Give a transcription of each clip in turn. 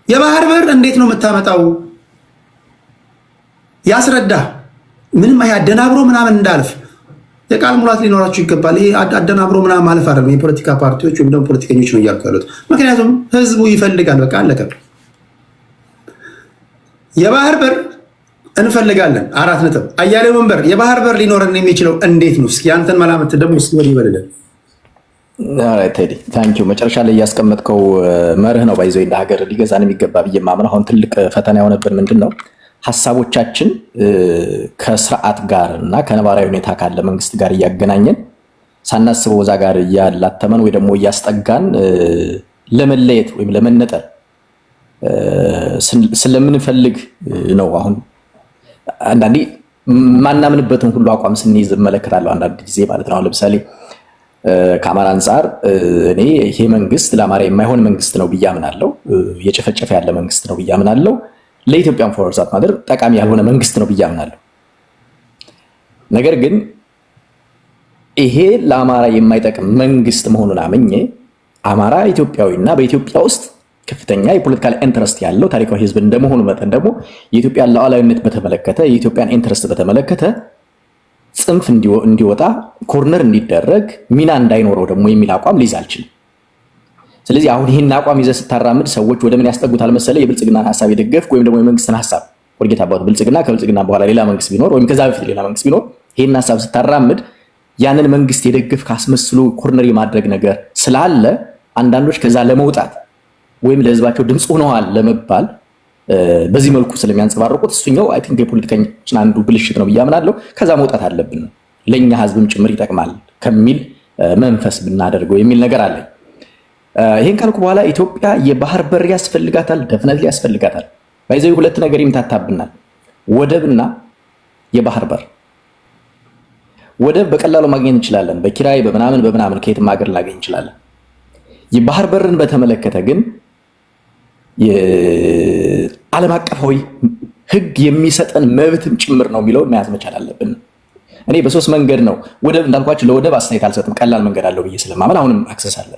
የባህር በር እንዴት ነው የምታመጣው? ያስረዳ። ምንም አያደናብሮ ምናምን እንዳልፍ የቃል ሙላት ሊኖራችሁ ይገባል። ይሄ አደናብሮ ምናምን ማለፍ አይደለም። የፖለቲካ ፓርቲዎች ወይም ደግሞ ፖለቲከኞች ነው እያካሉት። ምክንያቱም ህዝቡ ይፈልጋል። በቃ አለቀ። የባህር በር እንፈልጋለን። 4 ነጥብ። አያሌው መንበር የባህር በር ሊኖረን የሚችለው እንዴት ነው? እስኪ አንተን መላምት ደግሞ ወዲህ ይበልልን። ቴዲ ታንኪዩ። መጨረሻ ላይ ያስቀመጥከው መርህ ነው ባይዘው እንደ ሀገር ሊገዛን የሚገባ ብዬ ማምነው። አሁን ትልቅ ፈተና የሆነብን ምንድን ነው? ሀሳቦቻችን ከስርዓት ጋር እና ከነባራዊ ሁኔታ ካለ መንግስት ጋር እያገናኘን ሳናስበው እዛ ጋር እያላተመን ወይ ደግሞ እያስጠጋን ለመለየት ወይም ለመነጠል ስለምንፈልግ ነው። አሁን አንዳንዴ ማናምንበትን ሁሉ አቋም ስንይዝ እመለከታለሁ አንዳንድ ጊዜ ማለት ነው። ለምሳሌ ከአማራ አንጻር እኔ ይሄ መንግስት ለአማራ የማይሆን መንግስት ነው ብዬ አምናለሁ። የጨፈጨፈ ያለ መንግስት ነው ብዬ አምናለሁ። ለኢትዮጵያን ፎርዛት ማድረግ ጠቃሚ ያልሆነ መንግስት ነው ብዬ አምናለሁ። ነገር ግን ይሄ ለአማራ የማይጠቅም መንግስት መሆኑን አምኜ አማራ ኢትዮጵያዊና በኢትዮጵያ ውስጥ ከፍተኛ የፖለቲካል ኢንትረስት ያለው ታሪካዊ ህዝብ እንደመሆኑ መጠን ደግሞ የኢትዮጵያን ሉዓላዊነት በተመለከተ የኢትዮጵያን ኢንትረስት በተመለከተ ጽንፍ እንዲወጣ ኮርነር እንዲደረግ ሚና እንዳይኖረው ደግሞ የሚል አቋም ሊይዝ አልችልም። ስለዚህ አሁን ይህን አቋም ይዘህ ስታራምድ ሰዎች ወደ ምን ያስጠጉታል መሰለ? የብልጽግናን ሀሳብ የደገፍክ ወይም ደግሞ የመንግስትን ሀሳብ ወርጌታ አባቱ ብልጽግና ከብልጽግና በኋላ ሌላ መንግስት ቢኖር ወይም ከዛ በፊት ሌላ መንግስት ቢኖር ይህን ሀሳብ ስታራምድ ያንን መንግስት የደገፍክ አስመስሎ ኮርነር የማድረግ ነገር ስላለ አንዳንዶች ከዛ ለመውጣት ወይም ለህዝባቸው ድምፅ ሆነዋል ለመባል በዚህ መልኩ ስለሚያንጸባርቁት እሱኛው አይ ቲንክ የፖለቲከኞችን አንዱ ብልሽት ነው ብዬ አምናለሁ። ከዛ መውጣት አለብን፣ ለኛ ህዝብም ጭምር ይጠቅማል ከሚል መንፈስ ብናደርገው የሚል ነገር አለ። ይሄን ካልኩ በኋላ ኢትዮጵያ የባህር በር ያስፈልጋታል፣ ደፍነት ያስፈልጋታል። ባይዘው ሁለት ነገር ይምታታብናል፣ ወደብና የባህር በር። ወደብ በቀላሉ ማግኘት እንችላለን፣ በኪራይ በምናምን ከየትም ሀገር ላገኝ እንችላለን። የባህር በርን በተመለከተ ግን የዓለም አቀፋዊ ህግ የሚሰጠን መብትም ጭምር ነው የሚለውን መያዝ መቻል አለብን። እኔ በሶስት መንገድ ነው ወደብ እንዳልኳችሁ ለወደብ አስተያየት አልሰጥም፣ ቀላል መንገድ አለው ብዬ ስለማመን አሁንም አክሰስ አለ።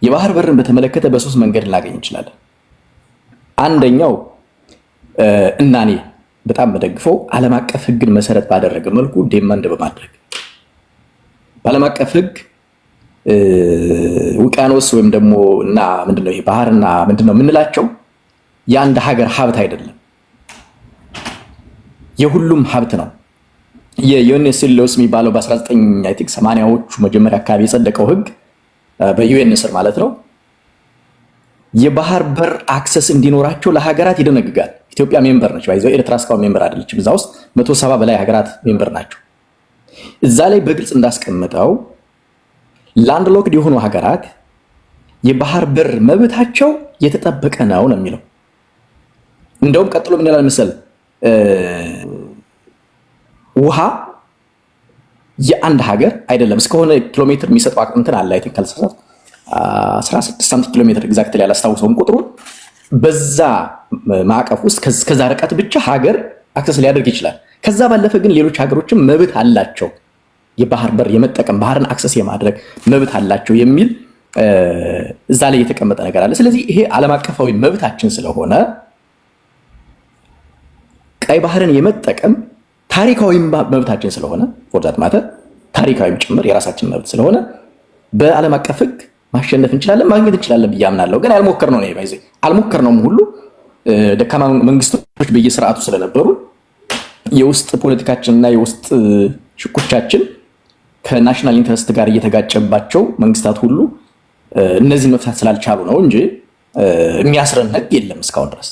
የባህር በርን በተመለከተ በሶስት መንገድ ላገኝ እንችላለን። አንደኛው እና እኔ በጣም በደግፈው ዓለም አቀፍ ህግን መሰረት ባደረገ መልኩ ዴማንድ በማድረግ በዓለም አቀፍ ህግ ውቅያኖስ ወይም ደግሞ እና ምንድነው ይሄ ባህርና ምንድነው የምንላቸው የአንድ ሀገር ሀብት አይደለም፣ የሁሉም ሀብት ነው። የዩኤን ሎስ የሚባለው በ1980ዎቹ መጀመሪያ አካባቢ የጸደቀው ህግ በዩኤን ስር ማለት ነው የባህር በር አክሰስ እንዲኖራቸው ለሀገራት ይደነግጋል። ኢትዮጵያ ሜምበር ነች፣ ባይዘው ኤርትራ እስካሁን ሜምበር አይደለችም። እዛ ውስጥ 170 በላይ ሀገራት ሜምበር ናቸው። እዛ ላይ በግልጽ እንዳስቀምጠው ላንድ ሎክድ የሆኑ ሀገራት የባህር በር መብታቸው የተጠበቀ ነው የሚለው። እንደውም ቀጥሎ ምን ይላል መሰል? ውሃ የአንድ ሀገር አይደለም እስከሆነ ኪሎ ሜትር የሚሰጠው እንትን አለ። አይ ቲንክ ካልተሳሳትኩ 16 ኪሎ ሜትር ኤግዛክትሊ አላስታውሰውም ቁጥሩን። በዛ ማዕቀፍ ውስጥ ከዛ ርቀት ብቻ ሀገር አክሰስ ሊያደርግ ይችላል። ከዛ ባለፈ ግን ሌሎች ሀገሮችም መብት አላቸው የባህር በር የመጠቀም ባህርን አክሰስ የማድረግ መብት አላቸው የሚል እዛ ላይ የተቀመጠ ነገር አለ። ስለዚህ ይሄ ዓለም አቀፋዊ መብታችን ስለሆነ ቀይ ባህርን የመጠቀም ታሪካዊ መብታችን ስለሆነ ፎርዛት ማተር ታሪካዊም ጭምር የራሳችን መብት ስለሆነ በዓለም አቀፍ ህግ ማሸነፍ እንችላለን፣ ማግኘት እንችላለን ብዬ አምናለሁ። ግን አልሞከርነው ነው ባይዘ አልሞከርነውም ሁሉ ደካማ መንግስቶች በየስርዓቱ ስለነበሩ የውስጥ ፖለቲካችንና የውስጥ ሽኩቻችን ከናሽናል ኢንተረስት ጋር እየተጋጨባቸው መንግስታት ሁሉ እነዚህን መፍታት ስላልቻሉ ነው እንጂ የሚያስረን ህግ የለም እስካሁን ድረስ።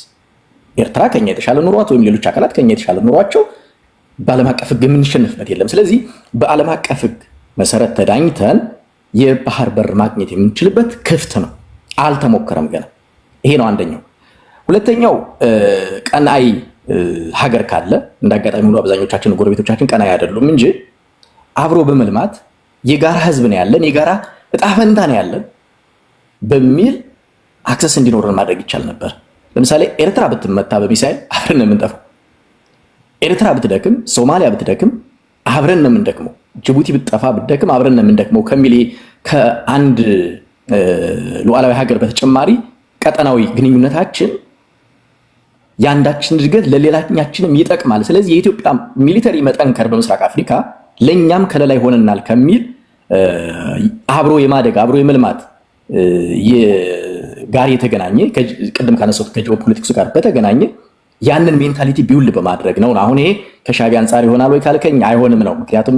ኤርትራ ከኛ የተሻለ ኑሯት ወይም ሌሎች አካላት ከኛ የተሻለ ኑሯቸው በዓለም አቀፍ ህግ የምንሸነፍበት የለም። ስለዚህ በዓለም አቀፍ ህግ መሰረት ተዳኝተን የባህር በር ማግኘት የምንችልበት ክፍት ነው፣ አልተሞከረም ገና። ይሄ ነው አንደኛው። ሁለተኛው ቀናይ ሀገር ካለ እንዳጋጣሚ ሁሉ አብዛኞቻችን ጎረቤቶቻችን ቀናይ አይደሉም እንጂ አብሮ በመልማት የጋራ ህዝብ ነው ያለን፣ የጋራ እጣ ፈንታ ነው ያለን በሚል አክሰስ እንዲኖረን ማድረግ ይቻል ነበር። ለምሳሌ ኤርትራ ብትመታ በሚሳኤል አብረን ነው የምንጠፋው። ኤርትራ ብትደክም፣ ሶማሊያ ብትደክም አብረን ነው የምንደክመው። ጅቡቲ ብትጠፋ ብትደክም አብረን ነው የምንደክመው ከሚል ከአንድ ሉዓላዊ ሀገር በተጨማሪ ቀጠናዊ ግንኙነታችን የአንዳችን እድገት ለሌላኛችንም ይጠቅማል። ስለዚህ የኢትዮጵያ ሚሊተሪ መጠንከር በምስራቅ አፍሪካ ለኛም ከለላ ይሆነናል ከሚል አብሮ የማደግ አብሮ የመልማት ጋር የተገናኘ ቅድም ካነሳሁት ከጂኦፖለቲክሱ ጋር በተገናኘ ያንን ሜንታሊቲ ቢውልድ በማድረግ ነው። አሁን ይሄ ከሻዕቢያ አንጻር ይሆናል ወይ ካልከኝ አይሆንም ነው። ምክንያቱም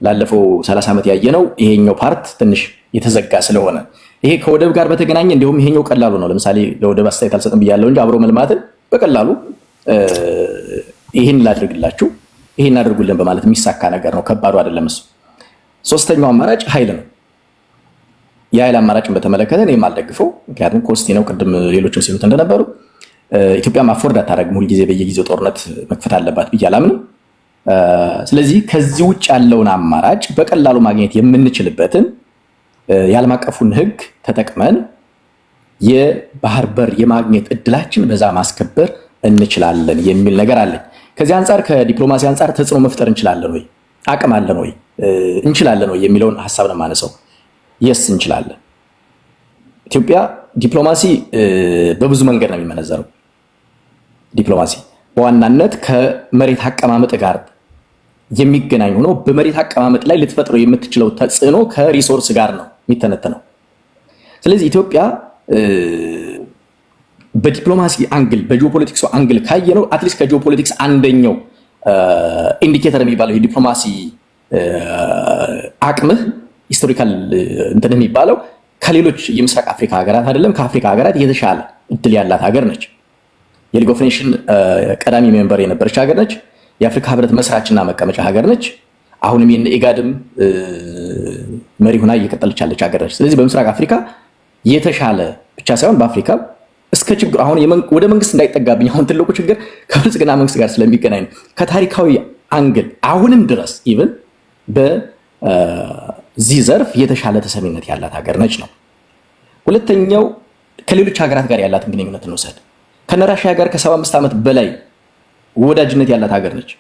ላለፈው 30 ዓመት ያየነው ይሄኛው ፓርት ትንሽ የተዘጋ ስለሆነ ይሄ ከወደብ ጋር በተገናኘ እንዲሁም ይሄኛው ቀላሉ ነው። ለምሳሌ ለወደብ አስተያየት አልሰጥም ብያለሁ እንጂ አብሮ መልማትን በቀላሉ ይሄን ላድርግላችሁ ይሄን አድርጉልን በማለት የሚሳካ ነገር ነው። ከባዱ አይደለም እሱ። ሶስተኛው አማራጭ ኃይል ነው። የኃይል አማራጭን በተመለከተ እኔም አልደግፈው። ምክንያቱም ኮስቲ ነው። ቅድም ሌሎችን ሲሉት እንደነበሩ ኢትዮጵያ ማፎርድ አታደርግም። ሁልጊዜ በየጊዜው ጦርነት መክፈት አለባት ብዬ አላምንም። ስለዚህ ከዚህ ውጭ ያለውን አማራጭ በቀላሉ ማግኘት የምንችልበትን የዓለም አቀፉን ሕግ ተጠቅመን የባህር በር የማግኘት እድላችን በዛ ማስከበር እንችላለን የሚል ነገር አለኝ። ከዚህ አንጻር ከዲፕሎማሲ አንጻር ተጽዕኖ መፍጠር እንችላለን ወይ አቅም አለን ወይ እንችላለን ወይ የሚለውን ሐሳብ ነው የማነሳው። የስ እንችላለን። ኢትዮጵያ ዲፕሎማሲ በብዙ መንገድ ነው የሚመነዘረው። ዲፕሎማሲ በዋናነት ከመሬት አቀማመጥ ጋር የሚገናኝ ሆኖ በመሬት አቀማመጥ ላይ ልትፈጥረው የምትችለው ተጽዕኖ ከሪሶርስ ጋር ነው የሚተነተነው። ስለዚህ ኢትዮጵያ በዲፕሎማሲ አንግል በጂኦፖለቲክስ አንግል ካየነው አትሊስት ከጂኦፖለቲክስ አንደኛው ኢንዲኬተር የሚባለው የዲፕሎማሲ አቅምህ ሂስቶሪካል እንትን የሚባለው ከሌሎች የምስራቅ አፍሪካ ሀገራት አይደለም ከአፍሪካ ሀገራት የተሻለ እድል ያላት ሀገር ነች። የሊግ ኦፍ ኔሽን ቀዳሚ ሜምበር የነበረች ሀገር ነች። የአፍሪካ ህብረት መስራችና መቀመጫ ሀገር ነች። አሁንም የኢጋድም መሪ ሆና እየቀጠለች ያለች ሀገር ነች። ስለዚህ በምስራቅ አፍሪካ የተሻለ ብቻ ሳይሆን በአፍሪካ እስከ ችግሩ አሁን ወደ መንግስት እንዳይጠጋብኝ አሁን ትልቁ ችግር ከብልጽግና መንግስት ጋር ስለሚገናኝ ነው። ከታሪካዊ አንግል አሁንም ድረስ ኢቭን በዚህ ዘርፍ የተሻለ ተሰሚነት ያላት ሀገር ነች ነው። ሁለተኛው ከሌሎች ሀገራት ጋር ያላትን ግንኙነት እንውሰድ። ከነራሽያ ጋር ከ75 ዓመት በላይ ወዳጅነት ያላት ሀገር ነች።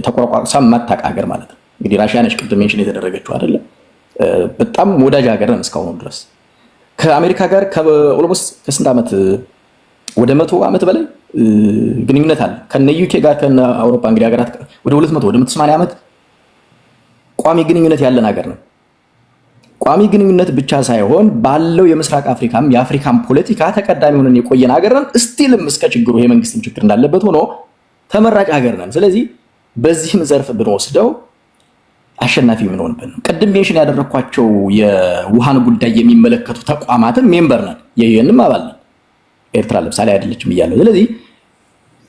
ተቆራቋሳ ማታቅ ሀገር ማለት ነው። እንግዲህ ራሽያ ነች ቅድም ሜንሽን የተደረገችው አይደለ? በጣም ወዳጅ ሀገር ነን እስካሁኑ ድረስ። ከአሜሪካ ጋር ከኦልሞስት ከስንት ዓመት ወደ 100 ዓመት በላይ ግንኙነት አለ። ከነ ዩኬ ጋር ከነ አውሮፓ እንግዲህ ሀገራት ወደ 200 ወደ 180 ዓመት ቋሚ ግንኙነት ያለን ሀገር ነው። ቋሚ ግንኙነት ብቻ ሳይሆን ባለው የምስራቅ አፍሪካም የአፍሪካም ፖለቲካ ተቀዳሚ ሆነን የቆየን ሀገር ነን። ስቲልም እስከ ችግሩ የመንግስትም ችግር እንዳለበት ሆኖ ተመራጭ ሀገር ነን። ስለዚህ በዚህም ዘርፍ ብንወስደው አሸናፊ የምንሆንበት ነው። ቅድም ሜንሽን ያደረኳቸው የውሃን ጉዳይ የሚመለከቱ ተቋማትም ሜምበር ነን፣ የዩኤንም አባል ነን። ኤርትራ ለምሳሌ አይደለችም ብያለሁ። ስለዚህ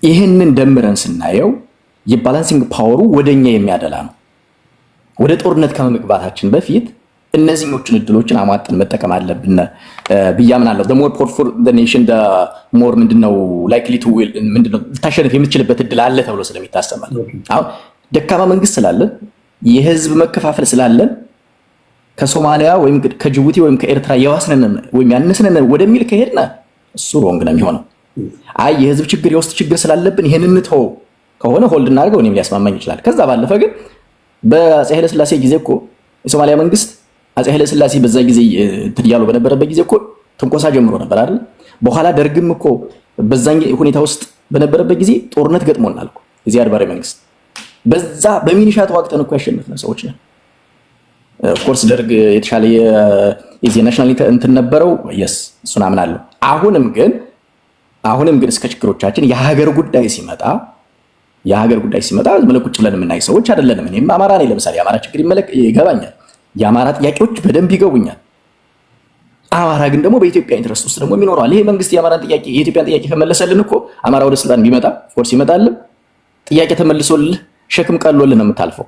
ይህንን ደምረን ስናየው የባላንሲንግ ፓወሩ ወደኛ የሚያደላ ነው። ወደ ጦርነት ከመግባታችን በፊት እነዚህኞቹን እድሎችን አሟጠን መጠቀም አለብን ብዬ አምናለሁ። the more powerful the nation the more ምንድነው likely to will ምንድነው ልታሸንፍ የምትችልበት እድል አለ ተብሎ ስለሚታሰብ ማለት ነው። አሁን ደካማ መንግስት ስላለን የህዝብ መከፋፈል ስላለን ከሶማሊያ ወይም ከጅቡቲ ወይም ከኤርትራ የዋስነን ወይም ያነስነን ወደሚል ከሄድና እሱ ሮንግ ነው የሚሆነው። አይ የህዝብ ችግር የውስጥ ችግር ስላለብን ይሄንን ተው ከሆነ ሆልድ እናድርገው እኔም ሊያስማማኝ ይችላል። ከዛ ባለፈ ግን በአፄ ኃይለ ሥላሴ ጊዜ እኮ የሶማሊያ መንግስት አፄ ኃይለ ሥላሴ በዛ ጊዜ ትያሉ በነበረበት ጊዜ እኮ ትንኮሳ ጀምሮ ነበር አይደል? በኋላ ደርግም እኮ በዛኝ ሁኔታ ውስጥ በነበረበት ጊዜ ጦርነት ገጥሞናል እኮ የዚያድ ባሬ መንግስት። በዛ በሚኒሻ ተዋግተን እኮ ያሸነፍን ሰዎች ነን። ኦፍ ኮርስ ደርግ የተሻለ የናሽናል እንትን ነበረው። የስ እሱን አምናለሁ። አሁንም ግን እስከ ችግሮቻችን የሀገር ጉዳይ ሲመጣ መለቁጭ ብለን የምናይ ሰዎች አይደለንም። እኔም አማራ ነኝ። ለምሳሌ የአማራ ችግር ይገባኛል። የአማራ ጥያቄዎች በደንብ ይገቡኛል። አማራ ግን ደግሞ በኢትዮጵያ ኢንትረስት ውስጥ ደግሞ የሚኖረዋል። ይሄ መንግስት የኢትዮጵያን ጥያቄ ከመለሰልን እኮ አማራ ወደ ስልጣን ቢመጣ ፎርስ ይመጣል፣ ጥያቄ ተመልሶልህ ሸክም ቀሎልህ ነው የምታልፈው።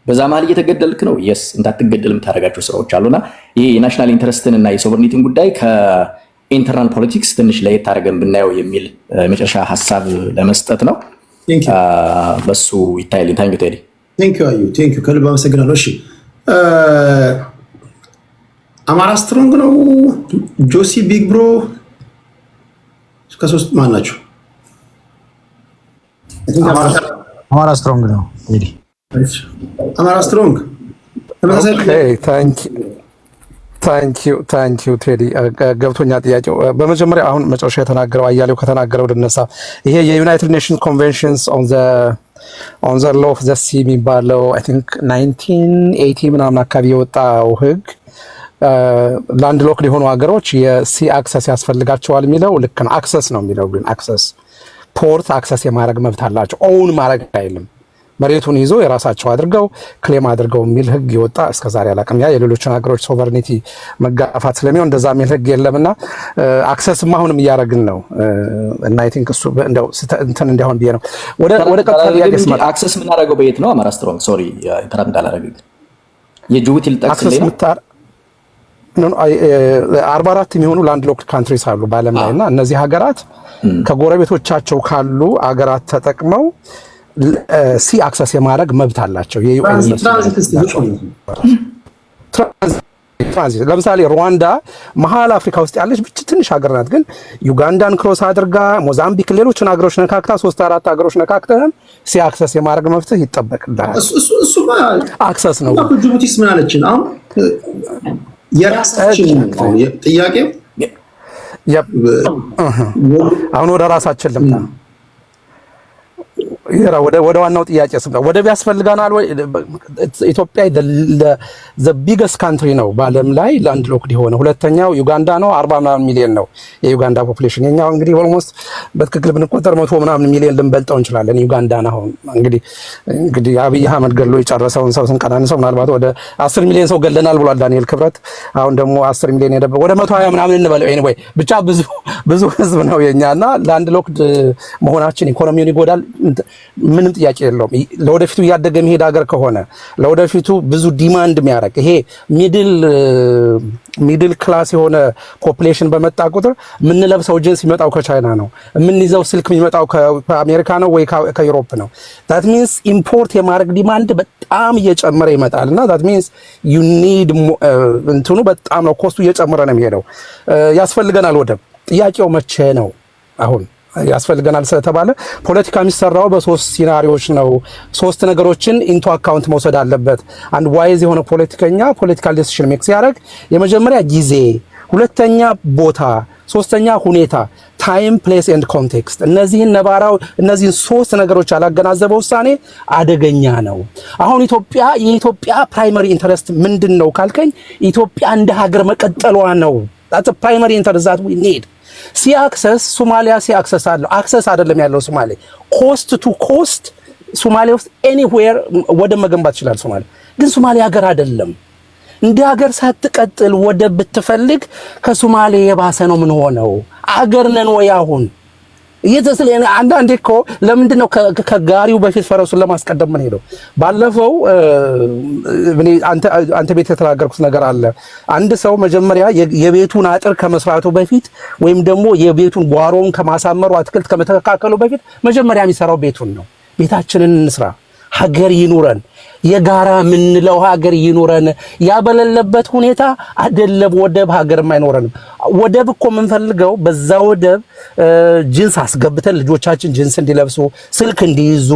በዛ መሀል እየተገደልክ ነው። የስ እንዳትገደል የምታደርጋቸው ስራዎች አሉና ይሄ የናሽናል ኢንትረስትን እና የሶቨርኒቲን ጉዳይ ከኢንተርናል ፖለቲክስ ትንሽ ለየት አድርገን ብናየው የሚል የመጨረሻ ሀሳብ ለመስጠት ነው። በሱ ይታይልኝ። ታንክ ዩ ቴዲ። ቴንክ ዩ ከልብ አመሰግናለሁ። እሺ አማራ ስትሮንግ ነው። ጆሲ ቢግ ብሮ ከሶስት ማን ናቸው? አማራ ስትሮንግ ነው። አማራ ስትሮንግ ታንክ ዩ ቴዲ ገብቶኛ ጥያቄው። በመጀመሪያ አሁን መጨረሻ የተናገረው አያሌው ከተናገረው ልነሳ። ይሄ የዩናይትድ ኔሽንስ ኮንቬንሽንስ ኦን ዘ ሎው ኦፍ ዘ ሲ የሚባለው አይ ቲንክ 1980 ምናምን አካባቢ የወጣው ህግ ላንድ ሎክ የሆኑ ሀገሮች የሲ አክሰስ ያስፈልጋቸዋል የሚለው ልክ ነው። አክሰስ ነው የሚለው ግን አክሰስ ፖርት አክሰስ የማድረግ መብት አላቸው። ኦውን ማድረግ አይልም። መሬቱን ይዞ የራሳቸው አድርገው ክሌም አድርገው የሚል ህግ ይወጣ እስከዛሬ አላውቅም። ያ የሌሎችን ሀገሮች ሶቨርኒቲ መጋፋት ስለሚሆን እንደዛ የሚል ህግ የለምና አክሰስም አሁንም እያደረግን ነው እና አይ ቲንክ እሱ እንደው እንትን እንዲሆን ብዬ ነው። ወደ ቀጥታ ጥያቄ ስመጣ አክሰስ የምናደርገው በየት ነው? አማራ ስትሮንግ ሶሪ ኢንተራፕት እንዳላደረግ የጅቡቲ ልጠቅስ ላይ ነው። 44 የሚሆኑ ላንድ ሎክድ ካንትሪስ አሉ በዓለም ላይ እና እነዚህ ሀገራት ከጎረቤቶቻቸው ካሉ ሀገራት ተጠቅመው ሲ አክሰስ የማድረግ መብት አላቸው። ትራንዚት ለምሳሌ ሩዋንዳ መሀል አፍሪካ ውስጥ ያለች ብቻ ትንሽ ሀገር ናት። ግን ዩጋንዳን ክሮስ አድርጋ ሞዛምቢክ፣ ሌሎችን ሀገሮች ነካክታ 3-4 ሀገሮች ነካክተህም ሲ አክሰስ የማድረግ መብት ይጠበቅልሃል። እሱ አክሰስ ነው። ጅቡቲስ ምን አለችን? አሁን የራሳችን ጥያቄው አሁን ወደ ራሳችን ልምጣ። ወደ ዋናው ጥያቄ ስምጣ። ወደብ ያስፈልጋናል ወይ? ኢትዮጵያ the biggest country ነው በዓለም ላይ ላንድ ሎክድ የሆነ። ሁለተኛው ዩጋንዳ ነው፣ 40 ሚሊዮን ነው የዩጋንዳ ፖፑሌሽን። የኛው እንግዲህ ኦልሞስት በትክክል ብንቆጠር 100 ሚሊዮን ልንበልጠው እንችላለን ዩጋንዳን። አሁን እንግዲህ አብይ አህመድ ገሎ የጨረሰውን ሰው ስንቀናንሰው ምናልባት ወደ 10 ሚሊዮን ሰው ገለናል ብሏል ዳንኤል ክብረት። አሁን ደግሞ 10 ሚሊዮን የደበ ወደ 120 ምናምን እንበለው። ኤኒዌይ ብቻ ብዙ ህዝብ ነው የኛና ላንድ ሎክድ መሆናችን ኢኮኖሚውን ይጎዳል። ምንም ጥያቄ የለውም። ለወደፊቱ እያደገ የሚሄድ ሀገር ከሆነ ለወደፊቱ ብዙ ዲማንድ የሚያደርግ ይሄ ሚድል ክላስ የሆነ ፖፑሌሽን በመጣ ቁጥር የምንለብሰው ጂንስ የሚመጣው ከቻይና ነው፣ የምንይዘው ስልክ የሚመጣው ከአሜሪካ ነው ወይ ከዩሮፕ ነው። that means ኢምፖርት የማድረግ ዲማንድ በጣም እየጨመረ ይመጣልና that means you need እንትኑ በጣም ነው ኮስቱ እየጨመረ ነው የሚሄደው። ያስፈልገናል ወደብ። ጥያቄው መቼ ነው? አሁን ያስፈልገናል ስለተባለ ፖለቲካ የሚሰራው በሶስት ሲናሪዎች ነው። ሶስት ነገሮችን ኢንቱ አካውንት መውሰድ አለበት አንድ ዋይዝ የሆነ ፖለቲከኛ ፖለቲካል ዲሲዥን ሜክ ሲያደርግ። የመጀመሪያ ጊዜ፣ ሁለተኛ ቦታ፣ ሶስተኛ ሁኔታ፣ ታይም ፕሌስ ኤንድ ኮንቴክስት። እነዚህን ሶስት ነገሮች ያላገናዘበ ውሳኔ አደገኛ ነው። አሁን የኢትዮጵያ ፕራይመሪ ኢንተረስት ምንድነው ካልከኝ ኢትዮጵያ እንደ ሀገር መቀጠሏ ነው። that's a primary interest that we need። ሲ አክሰስ ሶማሊያ ሲ አክሰስ አለው። አክሰስ አይደለም ያለው ሶማሌ ኮስት ቱ ኮስት ሶማሊያ ውስጥ ኤኒዌር ወደ መገንባት ይችላል። ሶማሊያ ግን ሶማሊያ ሀገር አይደለም። እንደ ሀገር ሳትቀጥል ወደ ብትፈልግ ከሶማሌ የባሰ ነው ምን ሆነው? አገር ነን ወይ አሁን? እየተስለኝ አንዳንዴ እኮ ለምንድን ነው ከጋሪው በፊት ፈረሱን ለማስቀደም ምን ሄደው? ባለፈው አንተ ቤት የተናገርኩት ነገር አለ። አንድ ሰው መጀመሪያ የቤቱን አጥር ከመስራቱ በፊት ወይም ደግሞ የቤቱን ጓሮውን ከማሳመሩ አትክልት ከመተካከሉ በፊት መጀመሪያ የሚሰራው ቤቱን ነው። ቤታችንን እንስራ፣ ሀገር ይኑረን፣ የጋራ ምንለው ሀገር ይኑረን። ያበለለበት ሁኔታ አይደለም ወደብ ሀገርም አይኖረንም። ወደብ እኮ የምንፈልገው በዛ ወደብ ጂንስ አስገብተን ልጆቻችን ጂንስ እንዲለብሱ፣ ስልክ እንዲይዙ፣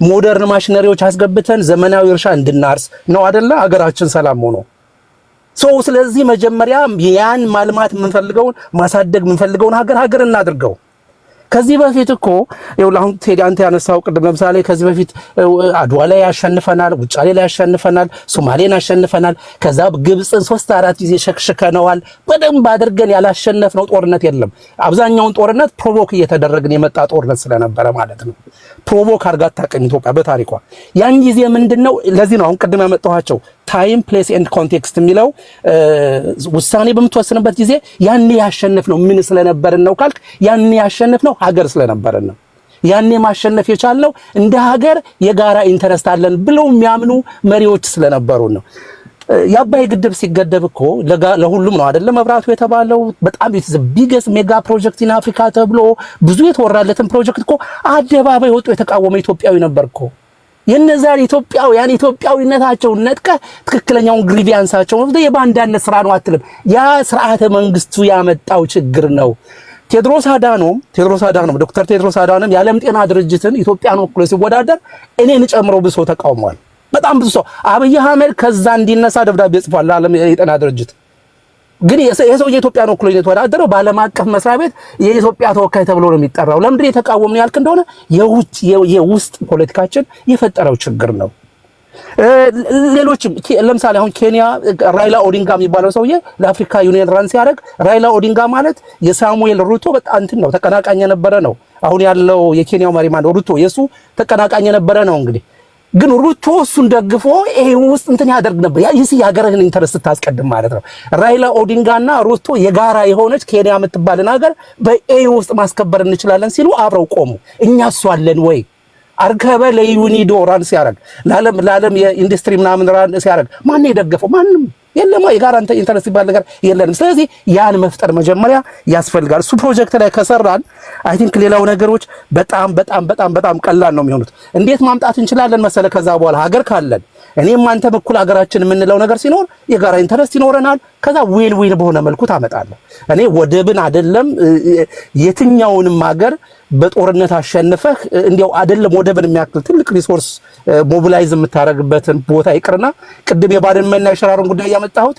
ሞደርን ማሽነሪዎች አስገብተን ዘመናዊ እርሻ እንድናርስ ነው አይደለ? ሀገራችን ሰላም ሆኖ ስለዚህ መጀመሪያ ያን ማልማት የምንፈልገውን ማሳደግ የምንፈልገውን ሀገር እናድርገው። ከዚህ በፊት እኮ አሁን ቴዲ አንተ ያነሳው ቅድም ለምሳሌ ከዚህ በፊት አድዋ ላይ ያሸንፈናል፣ ውጫሌ ላይ ያሸንፈናል፣ ሶማሌን ያሸንፈናል። ከዛ ግብፅን 3-4 ጊዜ ሸክሽከነዋል። በደንብ አድርገን ያላሸነፍነው ጦርነት የለም። አብዛኛውን ጦርነት ፕሮቮክ እየተደረግን የመጣ ጦርነት ስለነበረ ማለት ነው። ፕሮቮክ አድርጋት ታቀኝ ኢትዮጵያ በታሪኳ ያን ጊዜ ምንድነው? ለዚህ ነው አሁን ቅድም ያመጣኋቸው ታይም ፕሌስ ኤንድ ኮንቴክስት የሚለው ውሳኔ በምትወስንበት ጊዜ ያኔ ያሸነፍነው ምን ስለነበርን ነው ካልክ ያኔ ያሸነፍነው ሀገር ስለነበርን ነው። ያኔ ማሸነፍ የቻልነው እንደ ሀገር የጋራ ኢንተረስት አለን ብለው የሚያምኑ መሪዎች ስለነበሩ ነው። የአባይ ግድብ ሲገደብ እኮ ለሁሉም ነው አይደለም መብራቱ የተባለው። በጣም ቢገስ ሜጋ ፕሮጀክት ኢን አፍሪካ ተብሎ ብዙ የተወራለትን ፕሮጀክት እኮ አደባባይ ወጥቶ የተቃወመ ኢትዮጵያዊ ነበር እኮ። የነዛን ኢትዮጵያውያን ኢትዮጵያዊነታቸውን ነጥቀህ ትክክለኛውን ግሪቪያንሳቸው የባንዳነት ስራ ነው አትልም። ያ ስርዓተ መንግስቱ ያመጣው ችግር ነው። ዶክተር ቴድሮስ አዳኖም የዓለም ጤና ድርጅትን ኢትዮጵያን ወክሎ ሲወዳደር እኔን ጨምሮ ብሶ ተቃውሟል። በጣም ብዙ ሰው አብይ አህመድ ከዛ እንዲነሳ ደብዳቤ ጽፏል ለዓለም የጤና ድርጅት። ግን የሰው የኢትዮጵያ ነው እኩል የተወዳደረው በዓለም አቀፍ መስሪያ ቤት የኢትዮጵያ ተወካይ ተብሎ ነው የሚጠራው። ለምንድን የተቃወምን ያልክ እንደሆነ የውስጥ ፖለቲካችን የፈጠረው ችግር ነው። ሌሎችም ለምሳሌ አሁን ኬንያ ራይላ ኦዲንጋ የሚባለው ሰውዬ ለአፍሪካ ዩኒየን ራን ሲያደርግ ራይላ ኦዲንጋ ማለት የሳሙኤል ሩቶ በጣም እንትን ነው ተቀናቃኝ የነበረ ነው። አሁን ያለው የኬንያው መሪ ማለት ሩቶ የሱ ተቀናቃኝ የነበረ ነው። እንግዲህ ግን ሩቶ እሱን ደግፎ ይሄ ውስጥ እንትን ያደርግ ነበር። ያ ይሲ የሀገርህን ኢንተረስት ታስቀድም ማለት ነው። ራይላ ኦዲንጋና ሩቶ የጋራ የሆነች ኬንያ የምትባልን ሀገር በኤዩ ውስጥ ማስከበር እንችላለን ሲሉ አብረው ቆሙ። እኛ እሱ አለን ወይ? አርከበ ለዩኒዶ ራን ሲያደርግ ለዓለም የኢንዱስትሪ ምናምን ራን ሲያደርግ ማን የደገፈው? ማንም የለም። የጋራ ኢንተረስት ይባል ነገር የለንም። ስለዚህ ያን መፍጠር መጀመሪያ ያስፈልጋል። እሱ ፕሮጀክት ላይ ከሰራን አይ ቲንክ ሌላው ነገሮች በጣም በጣም በጣም በጣም ቀላል ነው የሚሆኑት። እንዴት ማምጣት እንችላለን መሰለ? ከዛ በኋላ ሀገር ካለን እኔም አንተም እኩል ሀገራችን የምንለው ነገር ሲኖር የጋራ ኢንተረስት ይኖረናል። ከዛ ዊን ዊን በሆነ መልኩ ታመጣለህ። እኔ ወደብን አይደለም የትኛውንም ሀገር በጦርነት አሸንፈህ እንዲያው አይደለም ወደብን የሚያክል ትልቅ ሪሶርስ ሞቢላይዝ የምታደርግበትን ቦታ ይቅርና ቅድም የባድመና የሽራሮን ጉዳይ ያመጣሁት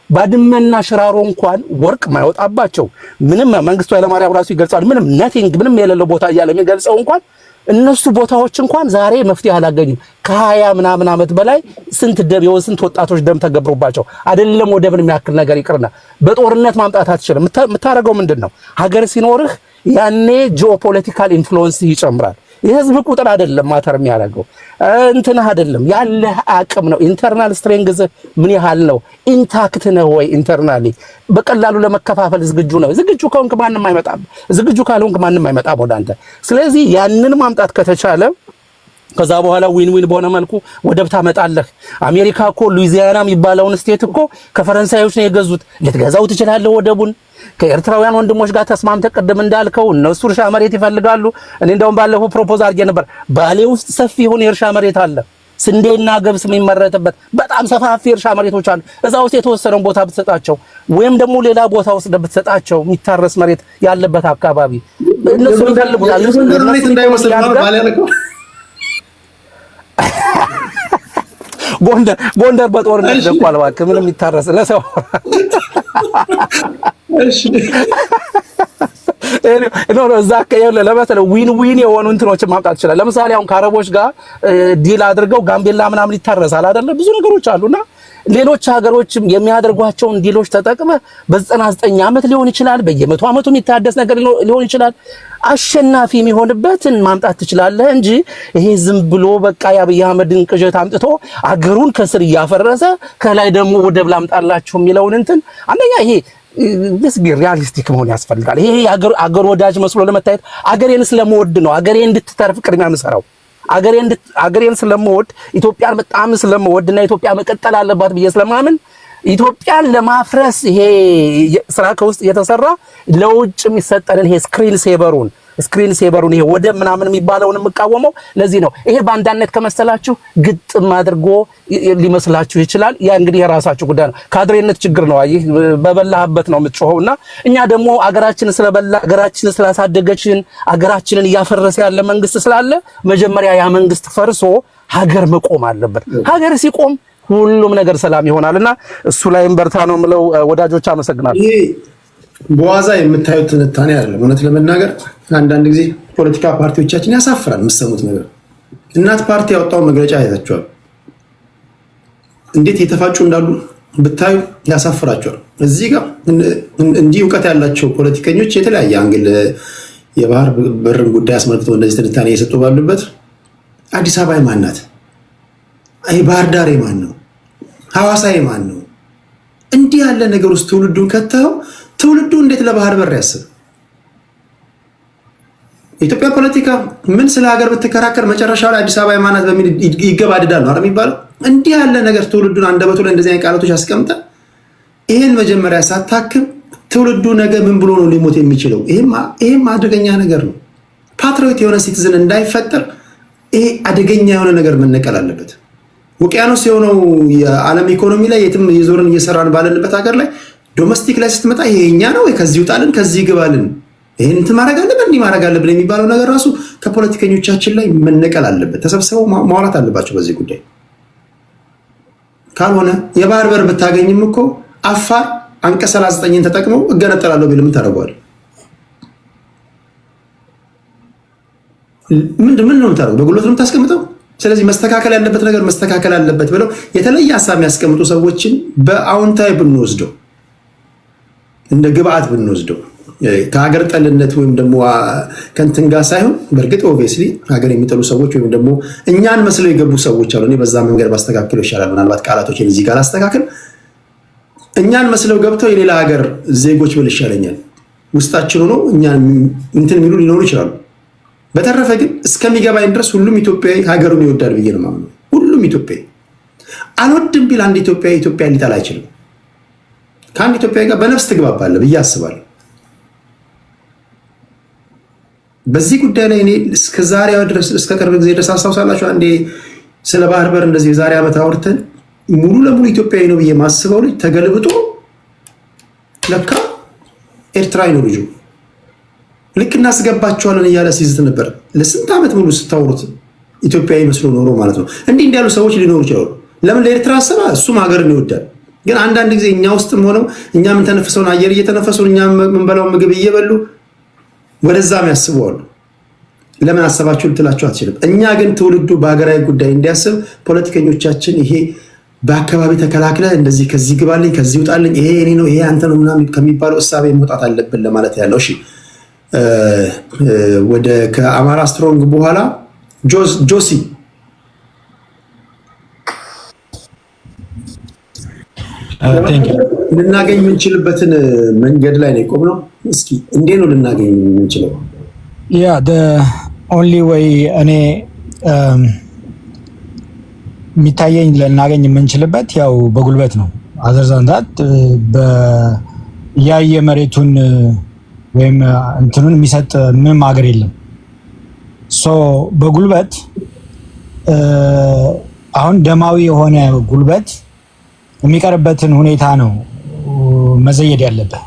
ባድመና ሽራሮ እንኳን ወርቅ ማይወጣባቸው ምንም መንግስቱ ኃይለማርያም ራሱ ይገልጻል ምንም ነቲንግ ምንም የሌለው ቦታ እያለ የሚገልጸው እንኳን እነሱ ቦታዎች እንኳን ዛሬ መፍትሄ አላገኙም። ከ20 ምናምን ዓመት በላይ ስንት ወጣቶች ደም ተገብሮባቸው አይደለም ወደብን የሚያክል ነገር ይቅርና በጦርነት ማምጣት አትችልም። የምታደርገው ምንድነው? ሀገር ሲኖርህ ያኔ ጂኦፖለቲካል ኢንፍሉዌንስ ይጨምራል። የህዝብ ቁጥር አይደለም ማተር የሚያደርገው እንትን አይደለም ያለህ አቅም ነው። ኢንተርናል ስትሬንግዝ ምን ያህል ነው? ኢንታክት ነው ወይ? ኢንተርናሊ በቀላሉ ለመከፋፈል ዝግጁ ነው? ዝግጁ ከሆንክ ማንንም አይመጣም። ዝግጁ ካልሆንክ ማንንም አይመጣም ወደ አንተ። ስለዚህ ያንን ማምጣት ከተቻለ ከዛ በኋላ ዊን ዊን በሆነ መልኩ ወደብ ታመጣለህ። አሜሪካ እኮ ሉዊዚያና የሚባለውን ስቴት እኮ ከፈረንሳዮች ነው የገዙት። ልትገዛው ትችላለህ ወደቡን። ከኤርትራውያን ወንድሞች ጋር ተስማምተህ ቅድም እንዳልከው እነሱ እርሻ መሬት ይፈልጋሉ። እኔ እንደውም ባለፈው ፕሮፖዝ አድርጌ ነበር። ባሌ ውስጥ ሰፊ የሆነ የእርሻ መሬት አለ፣ ስንዴና ገብስ የሚመረትበት በጣም ሰፋፊ የእርሻ መሬቶች አሉ። እዛ ውስጥ የተወሰነውን ቦታ ብትሰጣቸው ወይም ደግሞ ሌላ ቦታ ውስጥ ብትሰጣቸው የሚታረስ መሬት ያለበት አካባቢ እነሱ ይፈልጉታል። ጎንደር በጦርነት ደቋል። እባክህ ምንም ይታረስ ለሰው ኖ እዛ ለምሳሌ ዊን ዊን የሆኑ እንትኖችን ማምጣት ይችላል። ለምሳሌ አሁን ከአረቦች ጋር ዲል አድርገው ጋምቤላ ምናምን ይታረሳል አይደለ? ብዙ ነገሮች አሉና ሌሎች ሀገሮችም የሚያደርጓቸውን ዲሎች ተጠቅመህ በ99 ዓመት ሊሆን ይችላል፣ በየ100 ዓመቱ የሚታደስ ነገር ሊሆን ይችላል። አሸናፊ የሚሆንበትን ማምጣት ትችላለህ እንጂ ይሄ ዝም ብሎ በቃ የአብይ አህመድን ቅዠት አምጥቶ አገሩን ከስር እያፈረሰ ከላይ ደግሞ ወደብ ላምጣላችሁ የሚለውን እንትን አንደኛ ይሄ ሪያሊስቲክ መሆን ያስፈልጋል። ይሄ አገር ወዳጅ መስሎ ለመታየት አገሬን ስለምወድ ነው አገሬ እንድትተርፍ ቅድሚያ የምሰራው አገሬን ስለምወድ ኢትዮጵያን በጣም ስለምወድና ኢትዮጵያ መቀጠል አለባት ብዬ ስለማምን ኢትዮጵያን ለማፍረስ ይሄ ስራ ከውስጥ እየተሰራ ለውጭ የሚሰጠንን ይሄ ስክሪን ሴቨሩን ይሄ ወደብ ምናምን የሚባለውን የምቃወመው ለዚህ ነው። ይሄ ባንዳነት ከመሰላችሁ ግጥም አድርጎ ሊመስላችሁ ይችላል። ያ እንግዲህ የራሳችሁ ጉዳይ ነው። ካድሬነት ችግር ነው። አይ በበላህበት ነው የምትጮኸውና እኛ ደግሞ አገራችንን ስለበላ አገራችንን ስላሳደገችን አገራችንን እያፈረሰ ያለ መንግስት ስላለ መጀመሪያ ያ መንግስት ፈርሶ ሀገር መቆም አለበት። ሀገር ሲቆም ሁሉም ነገር ሰላም ይሆናልና እሱ ላይም በርታ ነው የምለው። ወዳጆች አመሰግናለሁ። በዋዛ የምታዩት ትንታኔ አይደለም። እውነት ለመናገር አንዳንድ ጊዜ ፖለቲካ ፓርቲዎቻችን ያሳፍራል። የምትሰሙት ነገር እናት ፓርቲ ያወጣው መግለጫ አይታችኋል? እንዴት የተፋጩ እንዳሉ ብታዩ ያሳፍራቸዋል። እዚህ ጋር እንዲህ እውቀት ያላቸው ፖለቲከኞች የተለያየ አንግል የባህር በርን ጉዳይ አስመልክተው እንደዚህ ትንታኔ እየሰጡ ባሉበት አዲስ አበባ የማን ናት? ባህር ዳር የማን ነው? ሐዋሳ የማን ነው? እንዲህ ያለ ነገር ውስጥ ትውልዱን ከተው ትውልዱ እንዴት ለባህር በር ያስብ? የኢትዮጵያ ፖለቲካ ምን ስለ ሀገር ብትከራከር መጨረሻው ላይ አዲስ አበባ የማናት በሚል ይገባድዳል ነው የሚባለው። እንዲህ ያለ ነገር ትውልዱን አንደበቱ ላይ እንደዚህ አይነት ቃላቶች አስቀምጠ ይሄን መጀመሪያ ሳታክም ትውልዱ ነገ ምን ብሎ ነው ሊሞት የሚችለው? ይሄም አደገኛ ነገር ነው። ፓትሪዮት የሆነ ሲቲዝን እንዳይፈጠር ይሄ አደገኛ የሆነ ነገር መነቀል አለበት። ውቅያኖስ የሆነው የዓለም ኢኮኖሚ ላይ የትም የዞርን እየሰራን ባለንበት ሀገር ላይ ዶሜስቲክ ላይ ስትመጣ ይሄኛ ነው ወይ ከዚህ ውጣልን ከዚህ ግባልን ይሄን እንትን ማድረግ አለብን እንዲህ ማድረግ አለብን የሚባለው ነገር ራሱ ከፖለቲከኞቻችን ላይ መነቀል አለበት። ተሰብስበው ማውራት አለባቸው በዚህ ጉዳይ። ካልሆነ የባህር በር ብታገኝም እኮ አፋር አንቀጽ 39ን ተጠቅመው እገነጠላለሁ ቢል ምን ታደርገዋለህ? ምን ነው የምታደርገው? በጉልበት ነው የምታስቀምጠው? ስለዚህ መስተካከል ያለበት ነገር መስተካከል አለበት ብለው የተለየ ሀሳብ የሚያስቀምጡ ሰዎችን በአዎንታዊ ብንወስደው እንደ ግብአት ብንወስደው ከሀገር ጠልነት ወይም ደግሞ ከእንትን ጋር ሳይሆን በእርግጥ ኦብቪየስሊ ሀገር የሚጠሉ ሰዎች ወይም ደግሞ እኛን መስለው የገቡ ሰዎች አሉ። እኔ በዛ መንገድ ባስተካክለው ይሻላል። ምናልባት ቃላቶችን እዚህ ጋር አስተካክል። እኛን መስለው ገብተው የሌላ ሀገር ዜጎች ብል ይሻለኛል። ውስጣችን ሆኖ እኛን እንትን የሚሉ ሊኖሩ ይችላሉ። በተረፈ ግን እስከሚገባኝ ድረስ ሁሉም ኢትዮጵያዊ ሀገሩን ይወዳል ብዬ ነው የማምነው። ሁሉም ኢትዮጵያዊ አልወድም ቢል አንድ ኢትዮጵያዊ ኢትዮጵያን ሊጠላ አይችልም። ከአንድ ኢትዮጵያዊ ጋር በነፍስ ትግባባለህ ብዬ አስባለሁ። በዚህ ጉዳይ ላይ እኔ እስከ ዛሬዋ ድረስ እስከ ቅርብ ጊዜ ድረስ አስታውሳላችሁ፣ አንዴ ስለ ባህር በር እንደዚህ የዛሬ ዓመት አውርተን ሙሉ ለሙሉ ኢትዮጵያዊ ነው ብዬ ማስበው ልጅ ተገልብጦ ለካ ኤርትራዊ ነው ልጁ። ልክ እናስገባቸዋለን እያለ ሲዝት ነበር። ለስንት ዓመት ሙሉ ስታወሩት ኢትዮጵያዊ መስሎ ኖሮ ማለት ነው። እንዲህ ያሉ ሰዎች ሊኖሩ ይችላሉ። ለምን ለኤርትራ አሰባ? እሱም ሀገርን ይወዳል። ግን አንዳንድ ጊዜ እኛ ውስጥም ሆነው እኛ የምንተነፍሰውን አየር እየተነፈሱን እኛ የምንበላውን ምግብ እየበሉ ወደዛም ያስበዋሉ። ለምን አሰባችሁ ልትላችሁ አትችልም። እኛ ግን ትውልዱ በሀገራዊ ጉዳይ እንዲያስብ ፖለቲከኞቻችን ይሄ በአካባቢ ተከላክለ እንደዚህ ከዚህ ግባልኝ ከዚህ ውጣልኝ ይሄ እኔ ነው ይሄ አንተ ነው ምናምን ከሚባለው እሳቤ መውጣት አለብን ለማለት ያለው። እሺ ወደ ከአማራ ስትሮንግ በኋላ ጆሲ ልናገኝ የምንችልበትን መንገድ ላይ ነው የቆምነው። እስኪ እንዴት ነው ልናገኝ የምንችለው? ያ ኦንሊ ወይ እኔ የሚታየኝ ልናገኝ የምንችልበት ያው በጉልበት ነው። አዘርዛንታት ያየ መሬቱን ወይም እንትኑን የሚሰጥ ምንም ሀገር የለም። ሶ በጉልበት አሁን ደማዊ የሆነ ጉልበት የሚቀርበትን ሁኔታ ነው መዘየድ ያለበት።